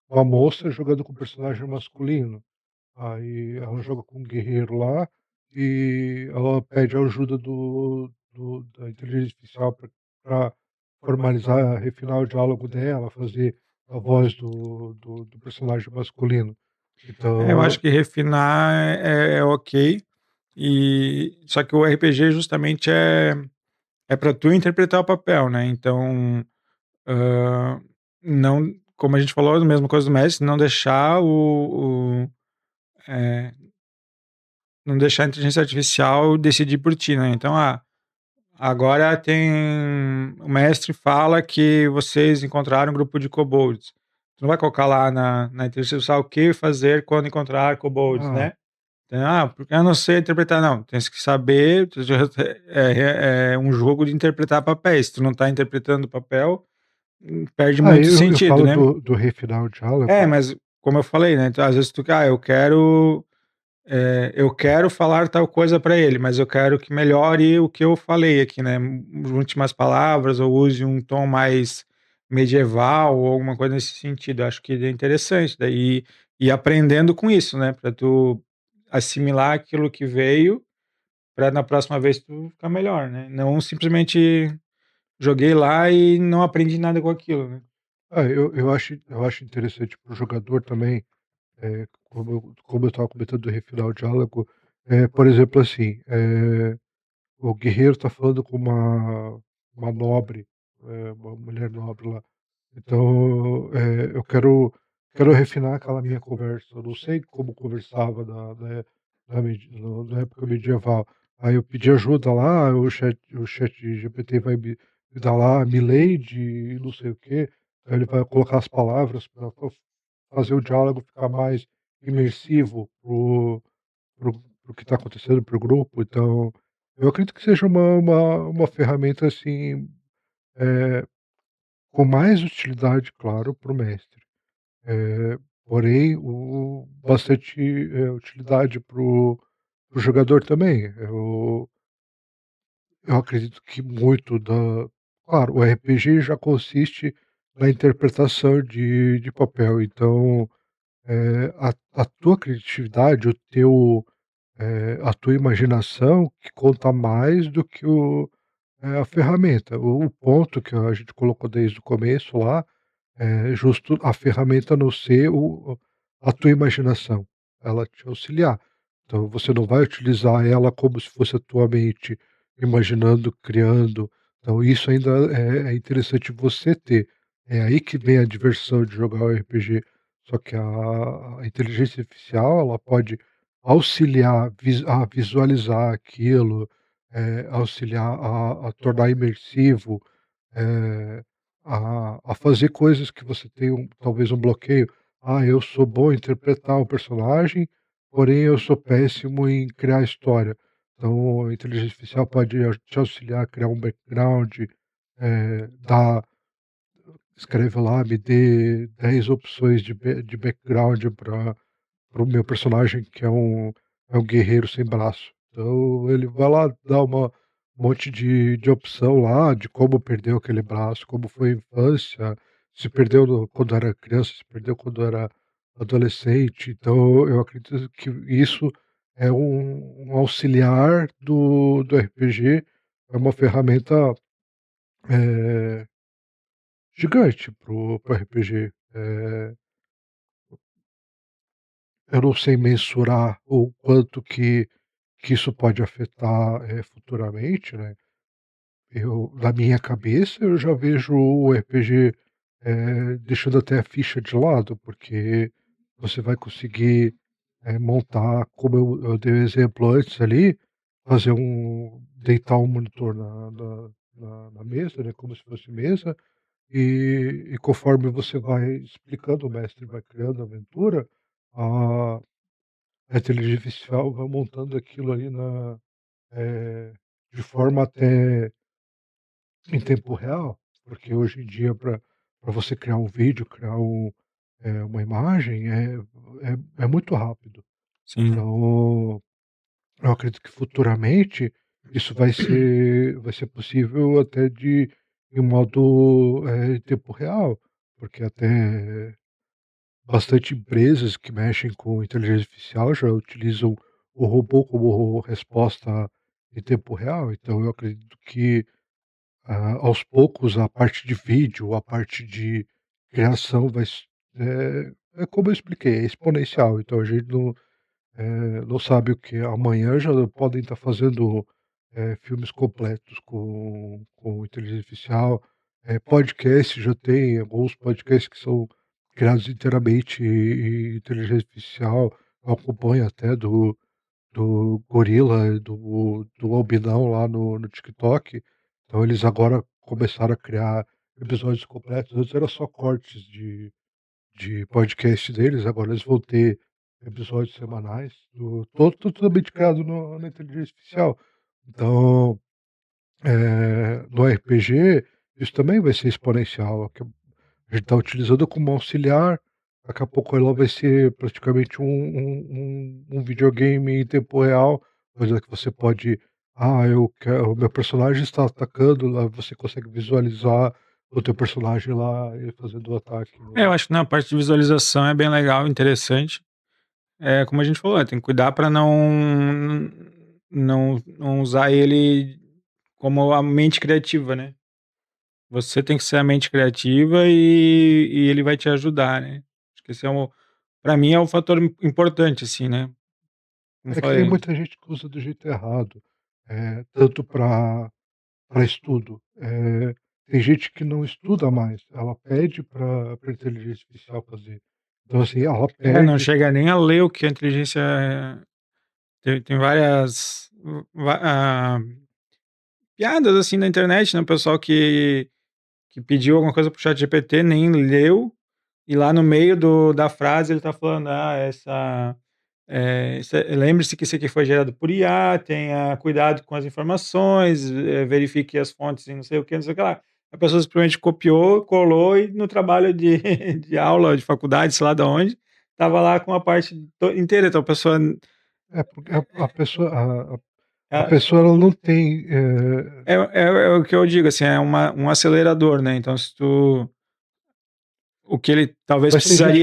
uma moça jogando com um personagem masculino. Aí ela joga com um guerreiro lá e ela pede a ajuda da inteligência artificial para formalizar, refinar o diálogo dela, fazer a voz do personagem masculino. Eu acho Então que refinar é ok, só que o RPG justamente é para tu interpretar o papel, né? Então, hã, não, como a gente falou, a mesma coisa do mestre, eh, não deixar a inteligência artificial decidir por ti, né? Então, agora o mestre fala que vocês encontraram um grupo de kobolds. Tu não vai colocar lá na inteligência artificial o que fazer quando encontrar kobolds, ah, né? Então, porque eu não sei interpretar, não. Tens que saber. É um jogo de interpretar papéis. Se tu não tá interpretando o papel, perde muito eu sentido, falo né? do refinar o diálogo. Mas como eu falei, né? Então, às vezes eu quero. eu quero falar tal coisa para ele, mas eu quero que melhore o que eu falei aqui, né, junte umas palavras ou use um tom mais medieval ou alguma coisa nesse sentido. Acho que é interessante, daí ir aprendendo com isso, né, para tu assimilar aquilo que veio, para na próxima vez tu ficar melhor, né, não simplesmente joguei lá e não aprendi nada com aquilo, né. Eu acho interessante para o jogador também, como eu estava comentando do refinar o diálogo, por exemplo, assim, o guerreiro está falando com uma nobre, uma mulher nobre lá. Então, eu quero refinar aquela minha conversa. Eu não sei como conversava na época medieval. Aí eu pedi ajuda lá, o chat GPT vai me dar lá milady e não sei o quê. Aí ele vai colocar as palavras para fazer o diálogo ficar mais imersivo para o que está acontecendo, para o grupo. Então, eu acredito que seja uma ferramenta assim, eh com mais utilidade, claro, para o mestre, porém bastante, utilidade para o jogador também. Eu acredito que muito da claro, o RPG já consiste na interpretação de papel, então, a tua criatividade, a tua imaginação que conta mais do que a ferramenta. O ponto que a gente colocou desde o começo lá, justo a ferramenta não ser a tua imaginação, ela te auxiliar. Então você não vai utilizar ela como se fosse a tua mente imaginando, criando. Então isso ainda é interessante você ter. É aí que vem a diversão de jogar o RPG. Só que a inteligência artificial, ela pode auxiliar a visualizar aquilo, auxiliar a tornar imersivo, eh, a fazer coisas que você tem talvez um bloqueio. "Ah, eu sou bom em interpretar o personagem, porém eu sou péssimo em criar história". Então a inteligência artificial pode te auxiliar a criar um background, dar escreve lá, me dê 10 opções de background para o meu personagem que é um guerreiro sem braço. Então ele vai lá dar um monte de opção lá, de como perdeu aquele braço, como foi a infância, se perdeu quando era criança, se perdeu quando era adolescente. Então eu acredito que isso é um auxiliar do RPG, é uma ferramenta, eh, gigante para o RPG. Eu não sei mensurar o quanto que isso pode afetar, futuramente, né. Na minha cabeça, eu já vejo o RPG, deixando até a ficha de lado, porque você vai conseguir, montar, como eu dei o exemplo antes ali, fazer deitar um monitor na mesa, né, como se fosse mesa, e conforme você vai explicando, o mestre vai criando a aventura, a a inteligência artificial vai montando aquilo ali eh, de forma até em tempo real, porque hoje em dia para você criar um vídeo, criar uma imagem, é muito rápido. Sim. Então, eu acredito que futuramente isso vai ser possível até em modo, em tempo real, porque até bastante empresas que mexem com inteligência artificial já utilizam o robô como resposta em tempo real. Então eu acredito que, aos poucos, a parte de vídeo, a parte de criação é como eu expliquei, é exponencial. Então a gente não sabe o que amanhã já podem estar fazendo, filmes completos com inteligência artificial, podcast, já tem alguns podcasts que são criados inteiramente em inteligência artificial. Eu acompanho até do Gorila, do Albinão lá no TikTok. Então eles agora começaram a criar episódios completos. Antes era só cortes de podcast deles, agora eles vão ter episódios semanais, totalmente criado na inteligência artificial. Então, no RPG, isso também vai ser exponencial, que a gente está utilizando como auxiliar, daqui a pouco ela vai ser praticamente um videogame em tempo real, coisa que você pode: "Ah, eu quero o meu personagem está atacando", lá você consegue visualizar o teu personagem lá, ele fazendo o ataque Eu no acho que na parte de visualização é bem legal, interessante. É, como a gente falou, tem que cuidar para não usar ele como a mente criativa, né. Você tem que ser a mente criativa e ele vai te ajudar, né. Acho que esse é o pra mim é um fator importante, assim, né, como é que tem falei. muita gente que usa do jeito errado, tanto para estudo. Tem gente que não estuda mais, ela pede pra inteligência artificial fazer. Então, assim, ela É, não perde chega nem a ler o que a inteligência tem várias piadas, assim, na internet, né, o pessoal que pediu alguma coisa para o ChatGPT, nem leu, e lá no meio da frase ele tá falando: "Ah, lembre-se que isso aqui foi gerado por IA, tenha cuidado com as informações, verifique as fontes e não sei o que, não sei o que lá". A pessoa simplesmente copiou, colou e no trabalho de de aula, de faculdade, sei lá da onde, estava lá com a parte inteira, então a pessoa porque a pessoa a a pessoa ela não tem, é o que eu digo, assim, é um acelerador, né, então se tu o que ele talvez mas tem gente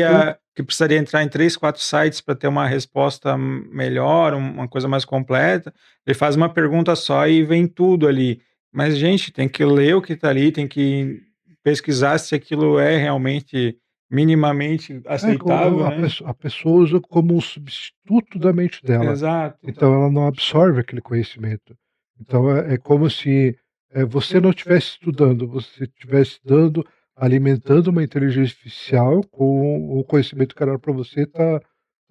que não precisaria entrar em 3 4 sites para ter uma resposta melhor, uma coisa mais completa, ele faz uma pergunta só e vem tudo ali. Mas, gente, tem que ler o que está ali, tem que pesquisar se aquilo é realmente minimamente aceitável, né. a pessoa usa como um substituto da mente dela, Exato. então ela não absorve aquele conhecimento. Então é como se, você não estivesse estudando, você estivesse alimentando uma inteligência artificial com o conhecimento que era para você tá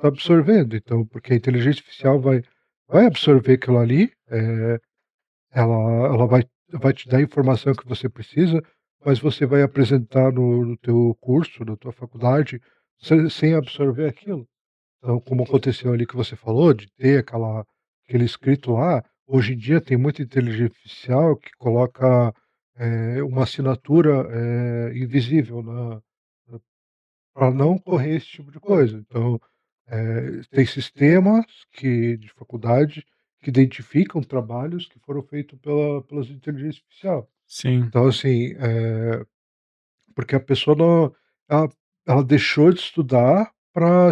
absorvendo. Então, porque a inteligência artificial vai absorver aquilo ali, ela vai te dar a informação que você precisa, mas você vai apresentar no teu curso, na tua faculdade, sem absorver aquilo. Então, como aconteceu ali que você falou, de ter aquele escrito lá, hoje em dia tem muita inteligência artificial que coloca, uma assinatura, invisível na pra não correr esse tipo de coisa. Então, tem sistemas de faculdade que identificam trabalhos que foram feitos pelas inteligência artificial. Sim, Então, assim, porque a pessoa não ela ela deixou de estudar para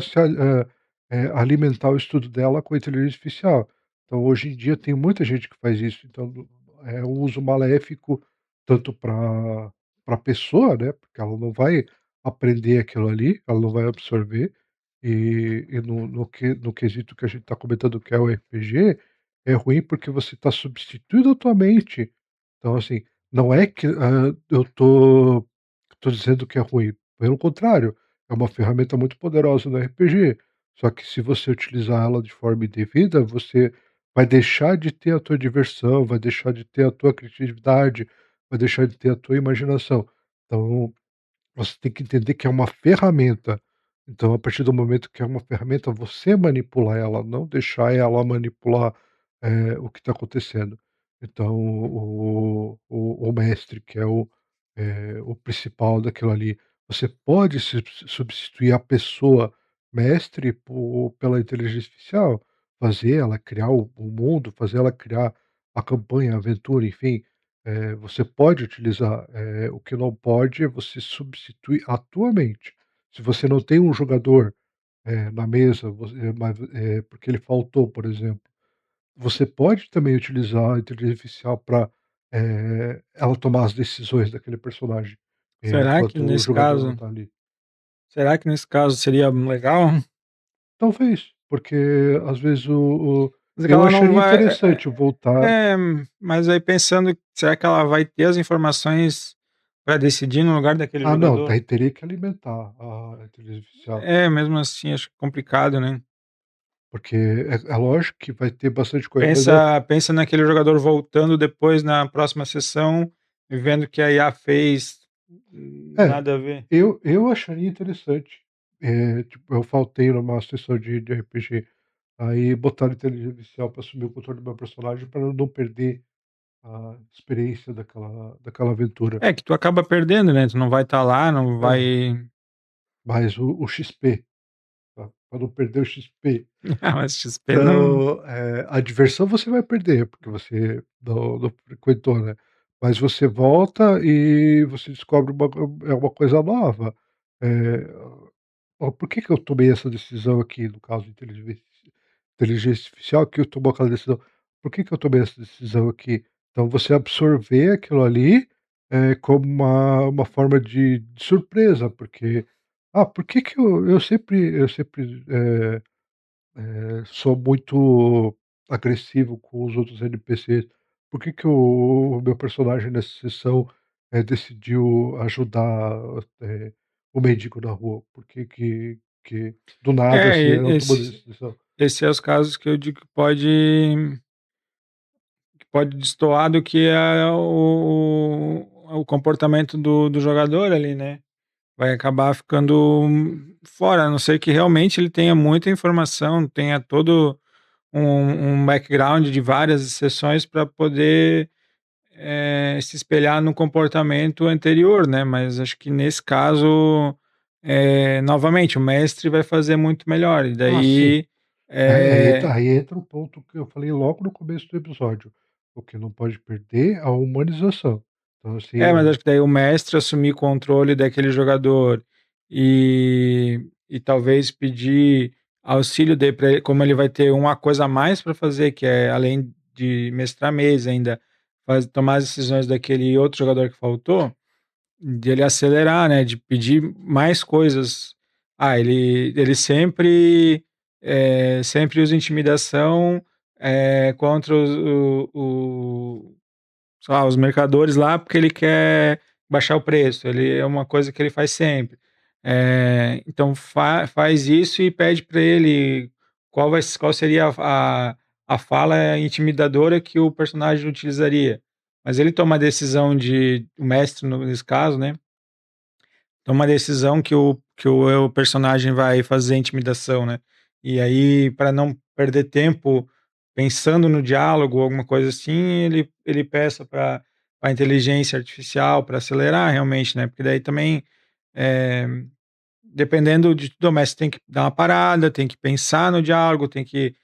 alimentar o estudo dela com a inteligência artificial. Então, hoje em dia tem muita gente que faz isso, então é um uso maléfico tanto para a pessoa, né, porque ela não vai aprender aquilo ali, ela não vai absorver, e no quesito que a gente está comentando que é o RPG, é ruim porque você está substituindo a tua mente. Então, assim, não é que, eu tô dizendo que é ruim, pelo contrário, é uma ferramenta muito poderosa no RPG, só que se você utilizar ela de forma indevida, você vai deixar de ter a tua diversão, vai deixar de ter a tua criatividade, vai deixar de ter a tua imaginação. Então você tem que entender que é uma ferramenta. Então, a partir do momento que é uma ferramenta, você manipular ela, não deixar ela manipular, o que está acontecendo. Então, o mestre, que é o principal daquilo ali, você pode substituir a pessoa mestre pela inteligência artificial, fazer ela criar o mundo, fazer ela criar a campanha, a aventura, enfim. Você pode utilizar, o que não pode é você substituir a tua mente. Se você não tem um jogador, na mesa, porque ele faltou, por exemplo, você pode também utilizar a inteligência artificial para, ela tomar as decisões daquele personagem, será que enquanto o nesse jogador não caso está ali. seria legal? Talvez, porque às vezes Mas é que eu ela não acharia vai interessante voltar. é, mas aí pensando, será que ela vai ter as informações para decidir no lugar daquele Ah, não, jogador? daí teria que alimentar a inteligência artificial. É, mesmo assim acho complicado, né. Porque é lógico que vai ter bastante coisa, mas Pensa naquele jogador voltando depois na próxima sessão e vendo que a IA fez é, nada a ver. eu acharia interessante. Tipo, eu faltei numa sessão de RPG, aí botaram inteligência artificial para assumir o controle do meu personagem para eu não perder a experiência daquela aventura. É que tu acaba perdendo, né, tu não vai estar lá, não É, vai mas o XP, pra não perder o XP. Ah, mas XP não. Então, a diversão você vai perder, porque você não frequentou, né, mas você volta e você descobre uma coisa nova. Eh, "Ó, por que que eu tomei essa decisão aqui?", no caso de inteligência artificial, que eu tomou aquela decisão. "Por que que eu tomei essa decisão aqui?". Então você absorver aquilo ali, como uma forma de surpresa, porque: "Ah, por que que eu sempre, sou muito agressivo com os outros NPCs. Por que que o meu personagem nessa sessão, decidiu ajudar, eh, o mendigo na rua? Por que que do nada, É, assim, eu tomando essa esse decisão?". esse é os casos que eu digo que pode destoar do que é o comportamento do jogador ali, né. Vai acabar ficando fora, a não ser que realmente ele tenha muita informação, tenha todo um background de várias sessões para poder, se espelhar no comportamento anterior, né, mas acho que nesse caso, novamente, o mestre vai fazer muito melhor e Ah, sim. daí, Aí eh aí entra o ponto que eu falei logo no começo do episódio, o que não pode perder a humanização. Então, assim, mas acho que daí o mestre assumir controle daquele jogador e talvez pedir auxílio dele pra ele, como ele vai ter uma coisa a mais para fazer, que é além de mestrar mesa, ainda tomar as decisões daquele outro jogador que faltou, de ele acelerar, né, de pedir mais coisas. Ah, ele sempre usa intimidação, contra sei lá, os mercadores lá, porque ele quer baixar o preço, ele é uma coisa que ele faz sempre. Então faz isso e pede para ele qual seria a fala intimidadora que o personagem utilizaria. Mas ele toma a decisão o mestre nesse caso, né, toma uma decisão que o personagem vai fazer intimidação, né. E aí, para não perder tempo pensando no diálogo ou alguma coisa assim, ele peça para a inteligência artificial para acelerar realmente, né, porque daí também, eh, dependendo de tudo, o mestre tem que dar uma parada, tem que pensar no diálogo, tem que,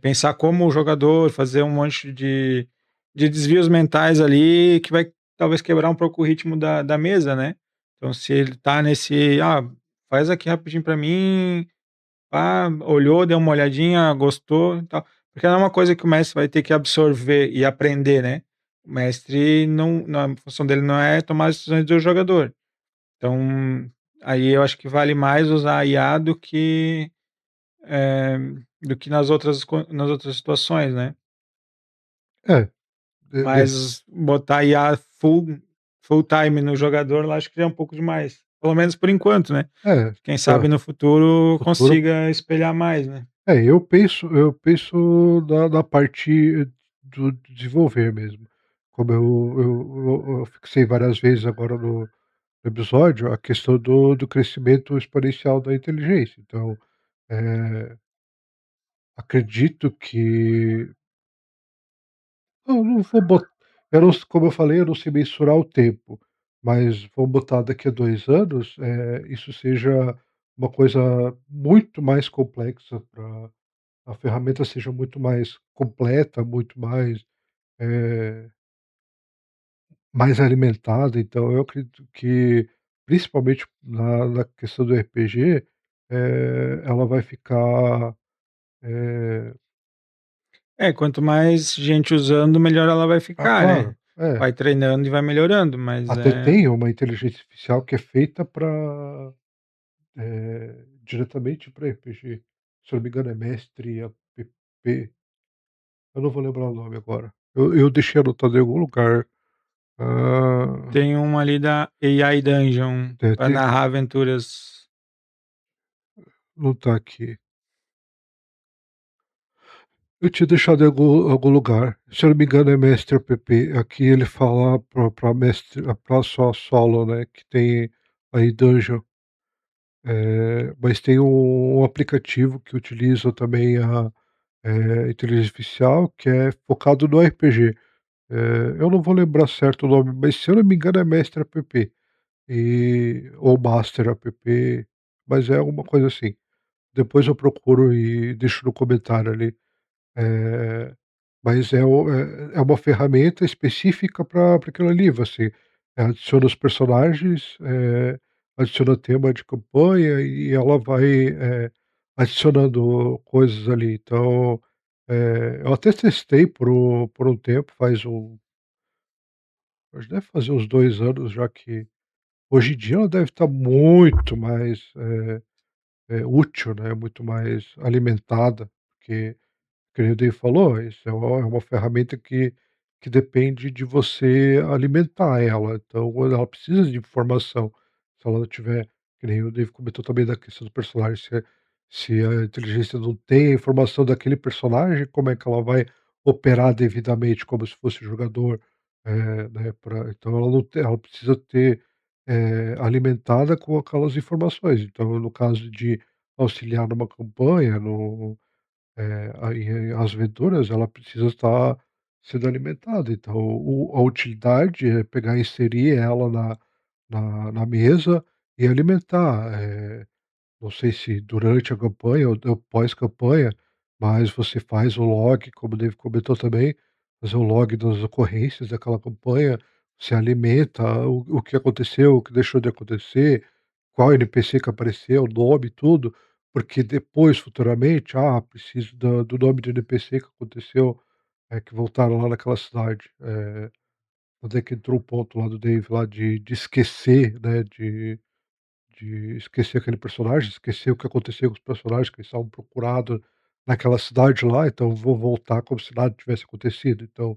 pensar como o jogador, fazer um monte de desvios mentais ali, que vai talvez quebrar um pouco o ritmo da mesa, né. Então se ele tá nesse: "Ah, faz aqui rapidinho pra mim", pá, olhou, deu uma olhadinha, gostou e tal. Porque não é uma coisa que o mestre vai ter que absorver e aprender, né. O mestre não a função dele não é tomar as decisões do jogador. Então, aí eu acho que vale mais usar a IA eh, do que nas outras situações, né. é, é, Mas botar a IA full time no jogador, lá acho que já é um pouco demais. Pelo menos por enquanto, né. Quem pra sabe no futuro futuro. consiga espelhar mais, né. Eu penso da parte do desenvolver mesmo. Como eu fixei várias vezes agora no episódio, a questão do crescimento exponencial da inteligência. Então, eh, acredito que não vou bot eu não como eu falei, eu não sei mensurar o tempo, mas vamos botar daqui a 2 anos, isso seja uma coisa muito mais complexa, para a ferramenta seja muito mais completa, muito eh, mais alimentada. Então eu acredito que, principalmente na questão do RPG, ela vai ficar, eh Quanto mais gente usando, melhor ela vai ficar, claro, né. Vai treinando e vai melhorando, mas até tem uma inteligência artificial que é feita para, diretamente para RPG. Se eu não me engano é Mestre app, eu não vou lembrar o nome agora. Eu deixei anotado em algum lugar. Ah, tem uma ali da AI Dungeon para tem, narrar aventuras. não tá aqui. Eu tinha deixado em algum lugar. Se eu não me engano é Mestre app. Aqui ele fala para mestre, para só solo, né, que tem aí dungeon. Mas tem um aplicativo que utiliza também a, inteligência artificial, que é focado no RPG. Eu não vou lembrar certo o nome, mas se eu não me engano é Mestre app. ou Master app, mas é alguma coisa assim. Depois eu procuro e deixo no comentário ali. Eh, mas é uma ferramenta específica para aquilo ali, você adiciona os personagens, adiciona tema de campanha e ela vai, adicionando coisas ali. Então, eu até testei por um tempo, acho que deve fazer uns 2 anos já que hoje em dia ela deve estar muito mais, útil, né, muito mais alimentada, porque que nem o Dave falou, isso é uma ferramenta que depende de você alimentar ela, então ela precisa de informação. Se ela não tiver, que nem o Dave comentou também da questão do personagem, se a inteligência não tem a informação daquele personagem, como é que ela vai operar devidamente como se fosse jogador, né, então ela precisa ter, alimentada com aquelas informações. Então no caso de auxiliar numa campanha, no aí as verduras, ela precisa estar sendo alimentada, então a utilidade é pegar e inserir ela na mesa e alimentar, não sei se durante a campanha ou pós-campanha, mas você faz o log, como o David comentou também, fazer o log das ocorrências daquela campanha, você alimenta o que aconteceu, o que deixou de acontecer, qual NPC que apareceu, o nome, tudo, porque depois, futuramente, preciso do nome do NPC que aconteceu, que voltaram lá naquela cidade. Onde é que entrou o ponto lá do Dave lá de esquecer, né, de esquecer aquele personagem, esquecer o que aconteceu com os personagens que eles estavam procurados naquela cidade lá, então vou voltar como se nada tivesse acontecido. Então, a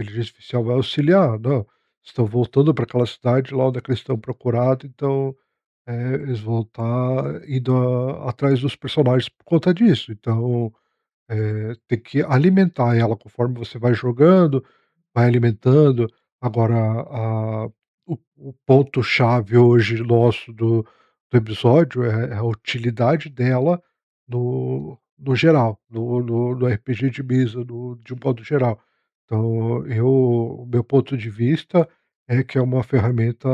inteligência artificial vai auxiliar, não, estão voltando para aquela cidade lá onde é que eles estão procurados, então, eles vão estar indo atrás dos personagens por conta disso. Então, tem que alimentar ela conforme você vai jogando, vai alimentando. Agora o ponto-chave hoje nosso do episódio é a utilidade dela no geral, no RPG de mesa, de um modo geral. Então o meu ponto de vista é que é uma ferramenta,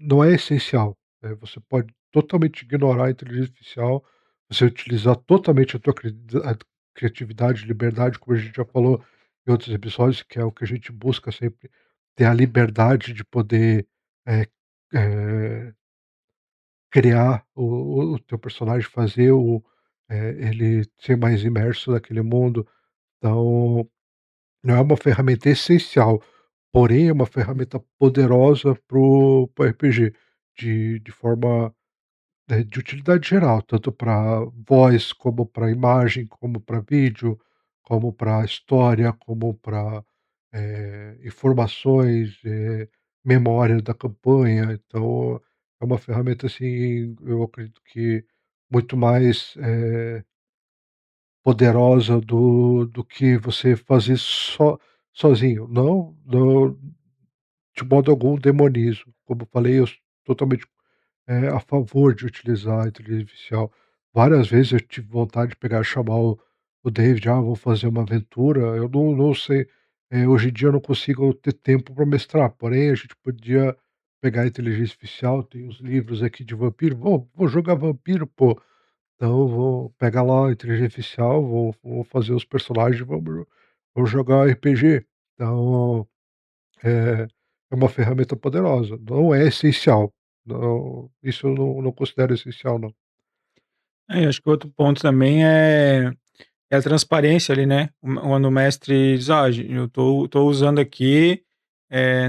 não é essencial, você pode totalmente ignorar a inteligência artificial, você utilizar totalmente a tua criatividade, liberdade, como a gente já falou em outros episódios, que é o que a gente busca sempre, ter a liberdade de poder, eh eh, criar o teu personagem, fazer ele ser mais imerso naquele mundo. Então, não é uma ferramenta essencial, porém é uma ferramenta poderosa para o RPG, de forma, de utilidade geral, tanto para voz, como para imagem, como para vídeo, como para história, como para, informações, memória da campanha. Então é uma ferramenta, assim, eu acredito que muito mais, poderosa do que você fazer sozinho. Não de modo algum demonizo. Como eu falei, eu sou totalmente, a favor de utilizar a inteligência artificial. Várias vezes eu tive vontade de pegar e chamar o David, vou fazer uma aventura. Eu não sei, hoje em dia eu não consigo ter tempo para mestrar, porém a gente podia pegar a inteligência artificial, tem os livros aqui de vampiro, vou jogar vampiro, pô. Então eu vou pegar lá a inteligência artificial, vou fazer os personagens, vamos jogar RPG. Então, é uma ferramenta poderosa, não é essencial, não, isso eu não considero essencial não. Eu acho que outro ponto também é a transparência ali, né, quando o mestre diz: eu tô usando aqui,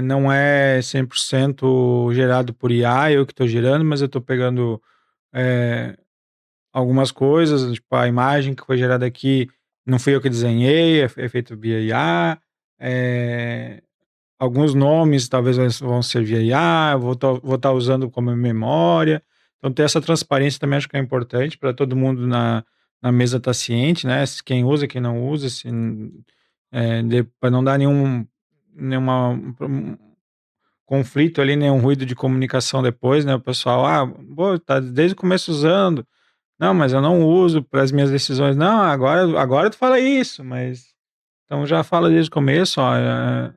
não é 100% gerado por IA, eu que estou gerando, mas eu estou pegando, eh, algumas coisas, tipo, a imagem que foi gerada aqui não fui eu que desenhei, é feito via IA, eh, alguns nomes talvez vão ser via IA, eu vou estar usando como memória. Então ter essa transparência também acho que é importante para todo mundo na mesa estar ciente, né, se quem usa, quem não usa, se pra não dar nenhuma conflito ali, nenhum ruído de comunicação depois, né, o pessoal: pô, tá desde o começo usando. Não, mas eu não uso para as minhas decisões. Não, agora tu fala isso, mas então já fala desde o começo: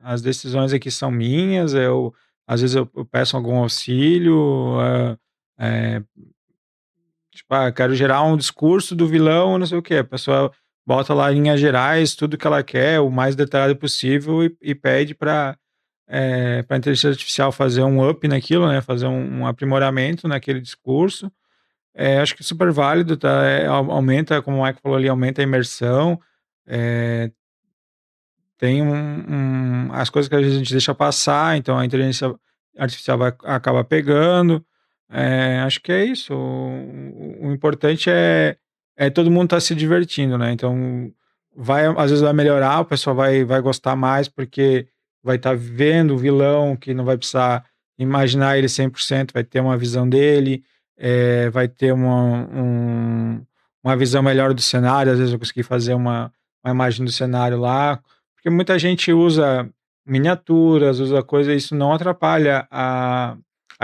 as decisões aqui são minhas, eu às vezes eu peço algum auxílio, eh, tipo, quero gerar um discurso do vilão, não sei o quê. A pessoa bota lá em linhas gerais tudo que ela quer, o mais detalhado possível e pede para a inteligência artificial fazer um up naquilo, né, fazer um aprimoramento naquele discurso. Acho que é super válido, tá, aumenta, como o Michael falou ali, aumenta a imersão, eh tem as coisas que às vezes a gente deixa passar, então a inteligência artificial vai acaba pegando. Acho que é isso, o importante é todo mundo estar se divertindo, né, então às vezes vai melhorar, o pessoal vai gostar mais, porque vai estar vendo o vilão, que não vai precisar imaginar ele 100%, vai ter uma visão dele, vai ter uma visão melhor do cenário, às vezes eu consegui fazer uma imagem do cenário lá, porque muita gente usa miniaturas, usa coisa, isso não atrapalha a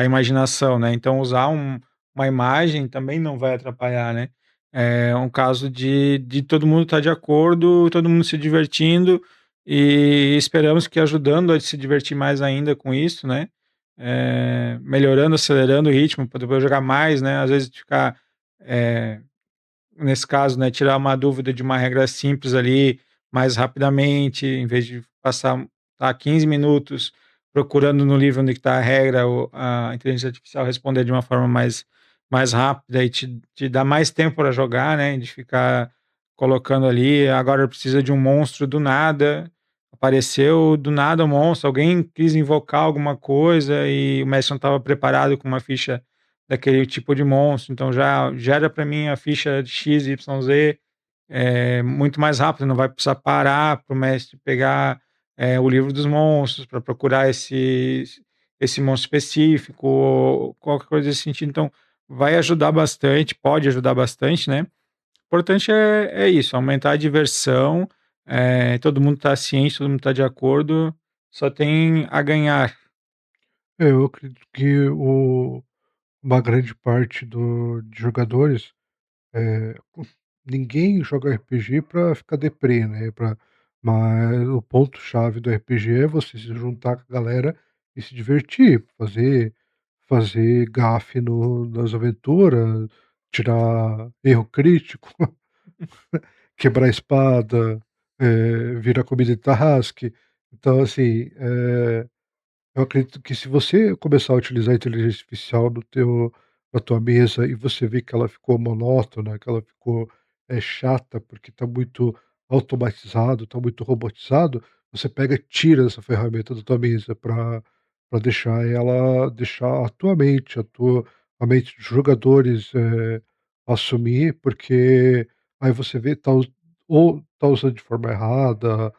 imaginação, né, então usar uma imagem também não vai atrapalhar, né. É um caso de todo mundo estar de acordo, todo mundo se divertindo, e esperamos que ajudando a se divertir mais ainda com isso, né, melhorando, acelerando o ritmo para depois jogar mais, né, às vezes ficar, eh nesse caso, né, tirar uma dúvida de uma regra simples ali, mais rapidamente, em vez de passar, 15 minutos procurando no livro onde está a regra, a inteligência artificial responder de uma forma mais rápida e te dá mais tempo para jogar, né, de ficar colocando ali, agora precisa de um monstro do nada, apareceu do nada o monstro, alguém quis invocar alguma coisa e o mestre não estava preparado com uma ficha daquele tipo de monstro, então já gera para mim a ficha de X, Y, Z, muito mais rápido, não vai precisar parar para o mestre pegar, o livro dos monstros para procurar esse monstro específico ou qualquer coisa desse sentido, então vai ajudar bastante, pode ajudar bastante, né. O importante é isso, aumentar a diversão, todo mundo está ciente, todo mundo está de acordo, só tem a ganhar. Eu acredito que uma grande parte de jogadores, eh, ninguém joga RPG para ficar deprê, né, mas o ponto chave do RPG é você se juntar com a galera e se divertir, fazer gafe no nas aventuras, tirar erro crítico, quebrar a espada, virar comida de tarrasque. Então assim, eu acredito que se você começar a utilizar a inteligência artificial na tua mesa e você vê que ela ficou monótona, que ela ficou, chata, porque está muito automatizado, está muito robotizado, você pega, tira essa ferramenta da tua mesa para deixar a mente dos jogadores, assumir, porque aí você vê, ou tá usando de forma errada,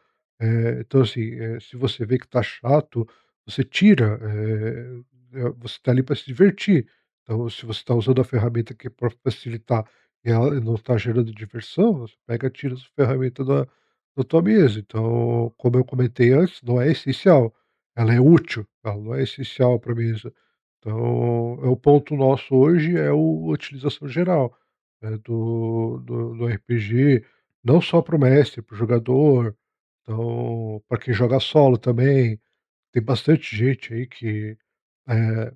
então assim, se você vê que tá chato, você tira, você está ali para se divertir. Então, se você está usando a ferramenta que é para facilitar e ela não está gerando diversão, você pega, tira essa ferramenta da tua mesa. Então, como eu comentei antes, não é essencial. Ela é útil, ela não é essencial para a mesa. Então, o ponto nosso hoje é a utilização geral, do RPG, não só para o mestre, para o jogador, então, para quem joga solo também. Tem bastante gente aí que, eh,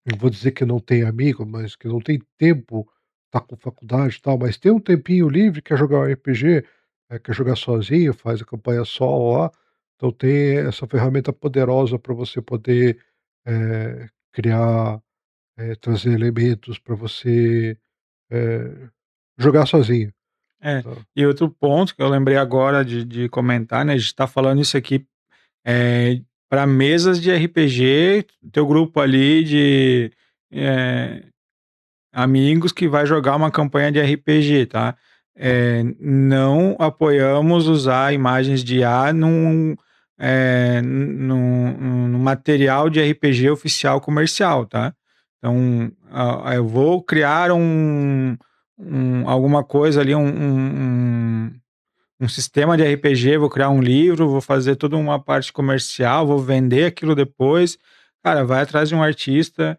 não vou dizer que não tem amigo, mas que não tem tempo, tá com faculdade e tal, mas tem um tempinho livre, quer jogar um RPG, quer jogar sozinho, faz a campanha solo lá, então tem essa ferramenta poderosa para você poder, criar, trazer elementos para você, eh, jogar sozinho. É, Então e outro ponto que eu lembrei agora de comentar, né, a gente está falando isso aqui, para mesas de RPG, teu grupo ali de, eh, amigos que vai jogar uma campanha de RPG, tá. Não apoiamos usar imagens de IA num material de RPG oficial comercial, tá. Então, eu vou criar alguma coisa ali, um sistema de RPG, vou criar um livro, vou fazer toda uma parte comercial, vou vender aquilo depois. Cara, vai atrás de um artista,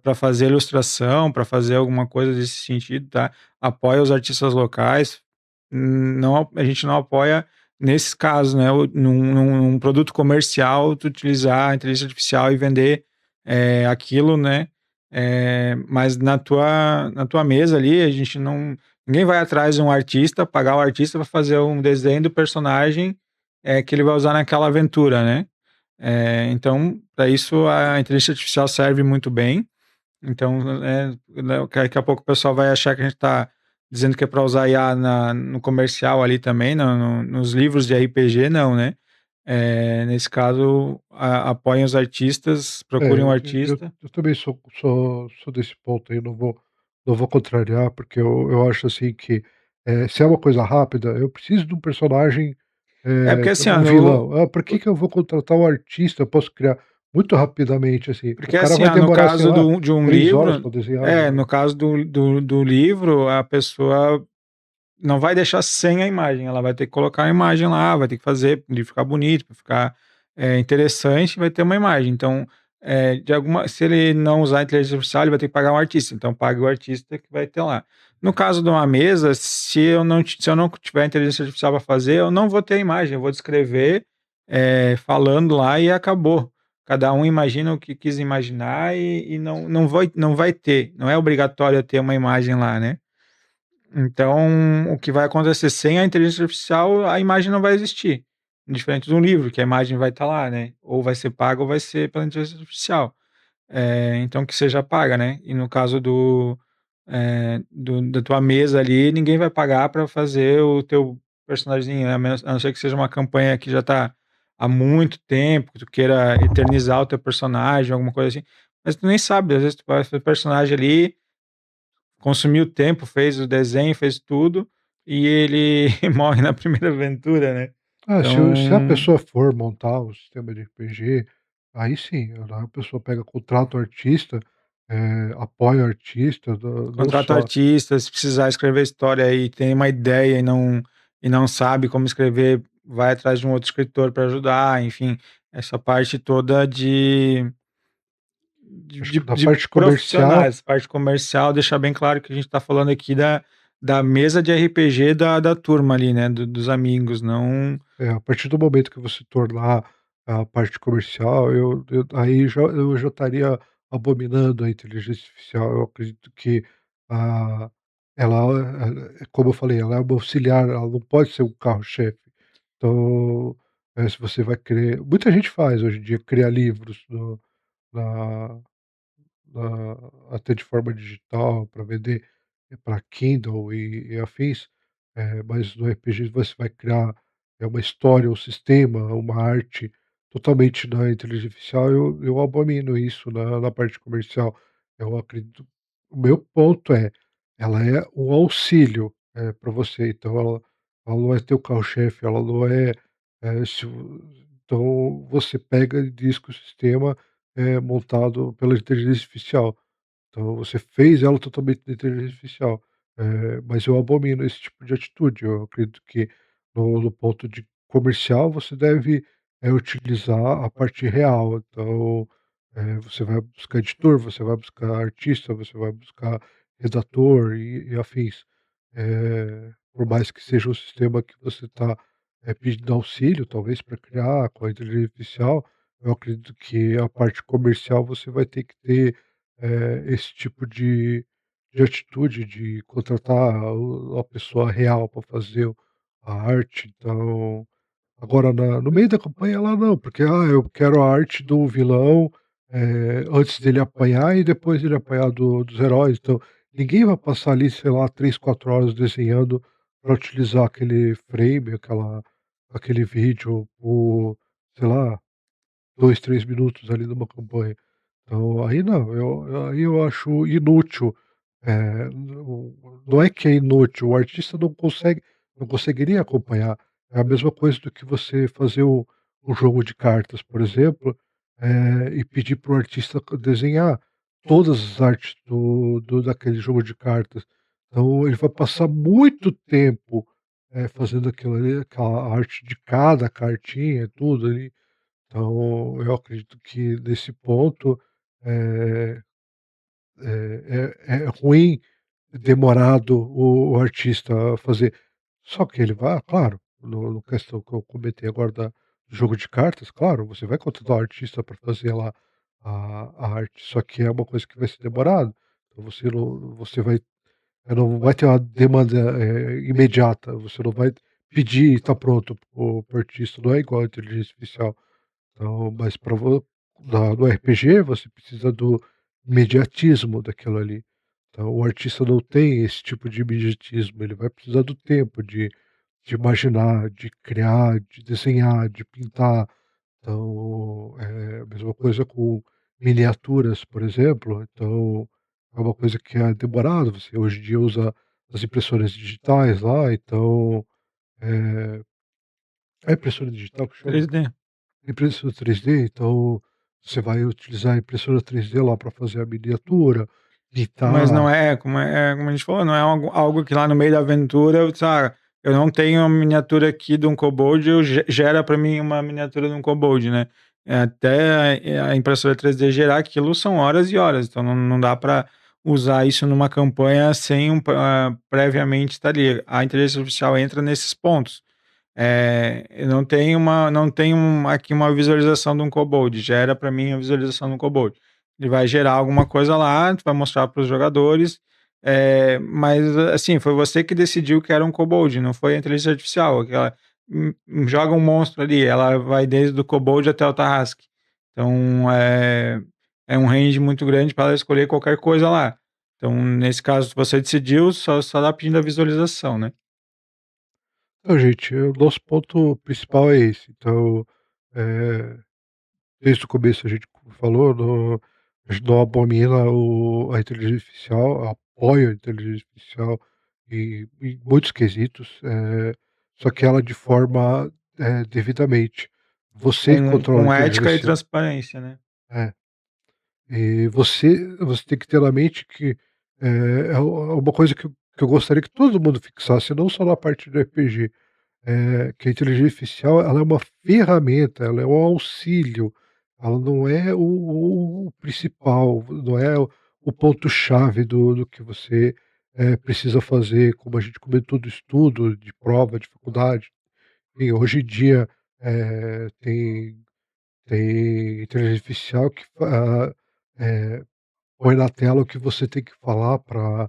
para fazer ilustração, para fazer alguma coisa desse sentido, tá. Apoia os artistas locais, não, a gente não apoia, nesses casos, né, num produto comercial, tu utilizar a inteligência artificial e vender, aquilo, né, mas na tua mesa ali, a gente não ninguém vai atrás de um artista, pagar o artista para fazer um desenho do personagem, que ele vai usar naquela aventura, né. Então, para isso a inteligência artificial serve muito bem. Então, daqui a pouco o pessoal vai achar que a gente está dizendo que é para usar IA no comercial ali também, nos livros de RPG, não, né? Nesse caso, apoiem os artistas, É, procurem um eu artista. eu também sou desse ponto aí, não vou contrariar, porque eu acho assim que, se é uma coisa rápida, eu preciso de um personagem, É porque assim, ó, um vilão. Por que que eu vou contratar um artista? Eu posso criar muito rapidamente, assim. O porque cara assim, vai ó, no demorar, sei caso lá, de um 3 horas livro, para desenhar no caso do livro, a pessoa não vai deixar sem a imagem, ela vai ter que colocar a imagem lá, vai ter que fazer para ele ficar bonito, para ficar, interessante, vai ter uma imagem. Então, se ele não usar a inteligência artificial, ele vai ter que pagar um artista, então pague o artista que vai ter lá. No caso de uma mesa, se eu não tiver inteligência artificial para fazer, eu não vou ter a imagem, eu vou descrever, falando lá e acabou. Cada um imagina o que quis imaginar e não vai ter, não é obrigatório ter uma imagem lá, né. Então, o que vai acontecer sem a inteligência artificial, a imagem não vai existir. Diferente de um livro, que a imagem vai estar lá, né? Ou vai ser paga ou vai ser pela inteligência artificial. Então que seja paga, né? E no caso da tua mesa ali, ninguém vai pagar para fazer o teu personagemzinho, né? A não ser que seja uma campanha que já está há muito tempo, que tu queira eternizar o teu personagem, alguma coisa assim. Mas tu nem sabe, às vezes tu vai fazer o personagem ali, consumiu tempo, fez o desenho, fez tudo, e ele morre na primeira aventura, né. se a Então, pessoa for montar o sistema de RPG, aí sim, a pessoa pega, contrata o artista, apoia o artista, não contrata só artistas, se precisar escrever história e tem uma ideia e não sabe como escrever, vai atrás de um outro escritor para ajudar, enfim, essa parte toda de acho de que na de parte comercial. profissionais, parte comercial, deixar bem claro que a gente está falando aqui da mesa de RPG da turma ali, né, dos amigos, não A partir do momento que você tornar a parte comercial, eu já estaria abominando a inteligência artificial. Eu acredito que, ah, como eu falei, ela é uma auxiliar, ela não pode ser um carro-chefe. Então, se você vai querer, muita gente faz hoje em dia, criar livros na até de forma digital para vender para Kindle e afins, mas no RPG você vai criar, uma história, um sistema, uma arte totalmente na inteligência artificial. Eu abomino isso na parte comercial. Eu acredito, o meu ponto é, ela é um auxílio, pra você, então ela não é teu carro-chefe, ela não é, se vo então você pega e diz que o sistema é montado pela inteligência artificial. Então você fez ela totalmente de inteligência artificial. Mas eu abomino esse tipo de atitude. Eu acredito que no ponto de comercial você deve, utilizar a parte real. Então, você vai buscar editor, você vai buscar artista, você vai buscar redator e afins. Por mais que seja um sistema que você está, pedindo auxílio, talvez, para criar com a inteligência artificial, eu acredito que a parte comercial você vai ter que ter, esse tipo de atitude, de contratar a pessoa real para fazer a arte. Então, agora no meio da campanha lá não, porque, eu quero a arte do vilão, antes dele apanhar e depois dele apanhar dos heróis. Então, ninguém vai passar ali, sei lá, 3 4 horas desenhando para utilizar aquele frame, aquele vídeo por, sei lá, 2 3 minutos ali numa campanha. Então, aí não, aí eu acho inútil. Não é que é inútil, o artista não conseguiria acompanhar. É a mesma coisa do que você fazer um jogo de cartas, por exemplo, e pedir para o artista desenhar todas as artes daquele jogo de cartas. Então ele vai passar muito tempo, fazendo aquilo ali, aquela arte de cada cartinha, tudo ali. Então, eu acredito que nesse ponto, eh é ruim, demorado o artista a fazer. Só que ele vai, claro, no questão que eu comentei agora da do jogo de cartas, claro, você vai contratar um artista para fazer lá a arte, só que é uma coisa que vai ser demorado, então você não vai ter uma demanda, imediata, você não vai pedir e tá pronto para o artista, não é igual a inteligência artificial. Então, mas para vo na no RPG você precisa do imediatismo daquilo ali. Então o artista não tem esse tipo de imediatismo, ele vai precisar do tempo de imaginar, de criar, de desenhar, de pintar. Então, é a mesma coisa com miniaturas, por exemplo, então é uma coisa que é demorado, você hoje em dia usa as impressoras digitais lá, então, eh, é impressora digital que chama? 3D. Impressora 3D, então você vai utilizar a impressora 3D lá para fazer a miniatura, Mas não pintar. é, como a gente falou, não é algo que lá no meio da aventura eu não tenho uma miniatura aqui de um kobold, eu gera para mim uma miniatura de um kobold, né. Até a impressora 3D gerar aquilo são horas e horas, então não dá para usar isso numa campanha sem previamente estar ali. A inteligência artificial entra nesses pontos. Eu não tenho aqui uma visualização de um kobold, gera para mim a visualização de um kobold. Ele vai gerar alguma coisa lá, tu vai mostrar para os jogadores, mas assim, foi você que decidiu que era um kobold, não foi a inteligência artificial, aquela joga um monstro ali, ela vai desde o kobold até o tarrasque. Então, é um range muito grande para ela escolher qualquer coisa lá. Então, nesse caso, você decidiu, só dá pedindo a visualização, né. Então gente, o nosso ponto principal é esse, então, eh, desde o começo a gente falou, a gente não abomina a inteligência artificial, apoia a inteligência artificial em muitos quesitos, só que ela de forma, devidamente. Você controla a Com ética e inteligência. transparência, né. É. E você tem que ter na mente que, é uma coisa que eu gostaria que todo mundo fixasse, não só na parte do RPG, que a inteligência artificial ela é uma ferramenta, ela é um auxílio, ela não é o principal, não é o ponto-chave do que você, precisa fazer, como a gente comentou do estudo, de prova, dificuldade. E hoje em dia, tem inteligência artificial que eh põe na tela o que você tem que falar para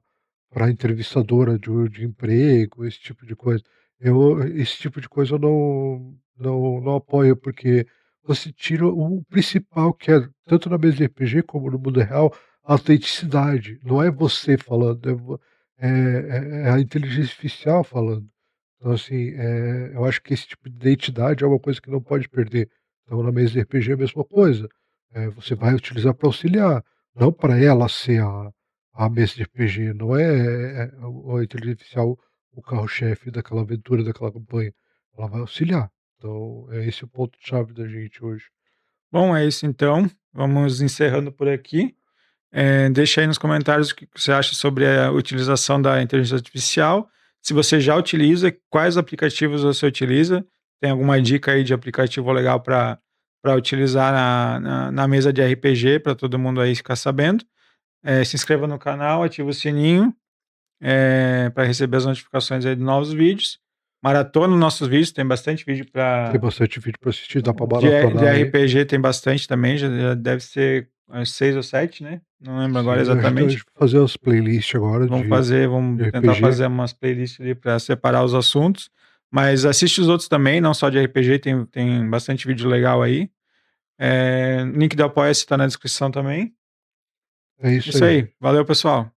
a entrevistadora de emprego, esse tipo de coisa. Esse tipo de coisa eu não apoio, porque você tira o principal que é, tanto na mesa de RPG como no mundo real, a autenticidade. Não é você falando, é a inteligência artificial falando. Então assim, eu acho que esse tipo de identidade é uma coisa que não pode perder. Então na mesa de RPG é a mesma coisa, você vai utilizar para auxiliar. Não para ela ser a mesa de RPG, não a inteligência artificial o carro-chefe daquela aventura, daquela campanha. Ela vai auxiliar. Então é esse o ponto-chave da gente hoje. Bom, é isso então, vamos encerrando por aqui. Deixa aí nos comentários o que você acha sobre a utilização da inteligência artificial. Se você já utiliza, quais aplicativos você utiliza? Tem alguma dica aí de aplicativo legal para utilizar na mesa de RPG, para todo mundo aí ficar sabendo. Se inscreva no canal, ativa o sininho, para receber as notificações aí de novos vídeos. Maratona nossos vídeos, tem bastante vídeo Tem para bastante vídeo para assistir, dá para de maratonar aí. RPG, tem bastante também, já deve ser umas 6 ou 7, né, não lembro agora Sim, a gente exatamente. vai fazer as playlists agora Vamos de tentar RPG. fazer umas playlists ali para separar os assuntos, mas assiste os outros também, não só de RPG, tem bastante vídeo legal aí. Link do Apoia-se tá na descrição também. É isso Isso aí, aí, gente. valeu pessoal.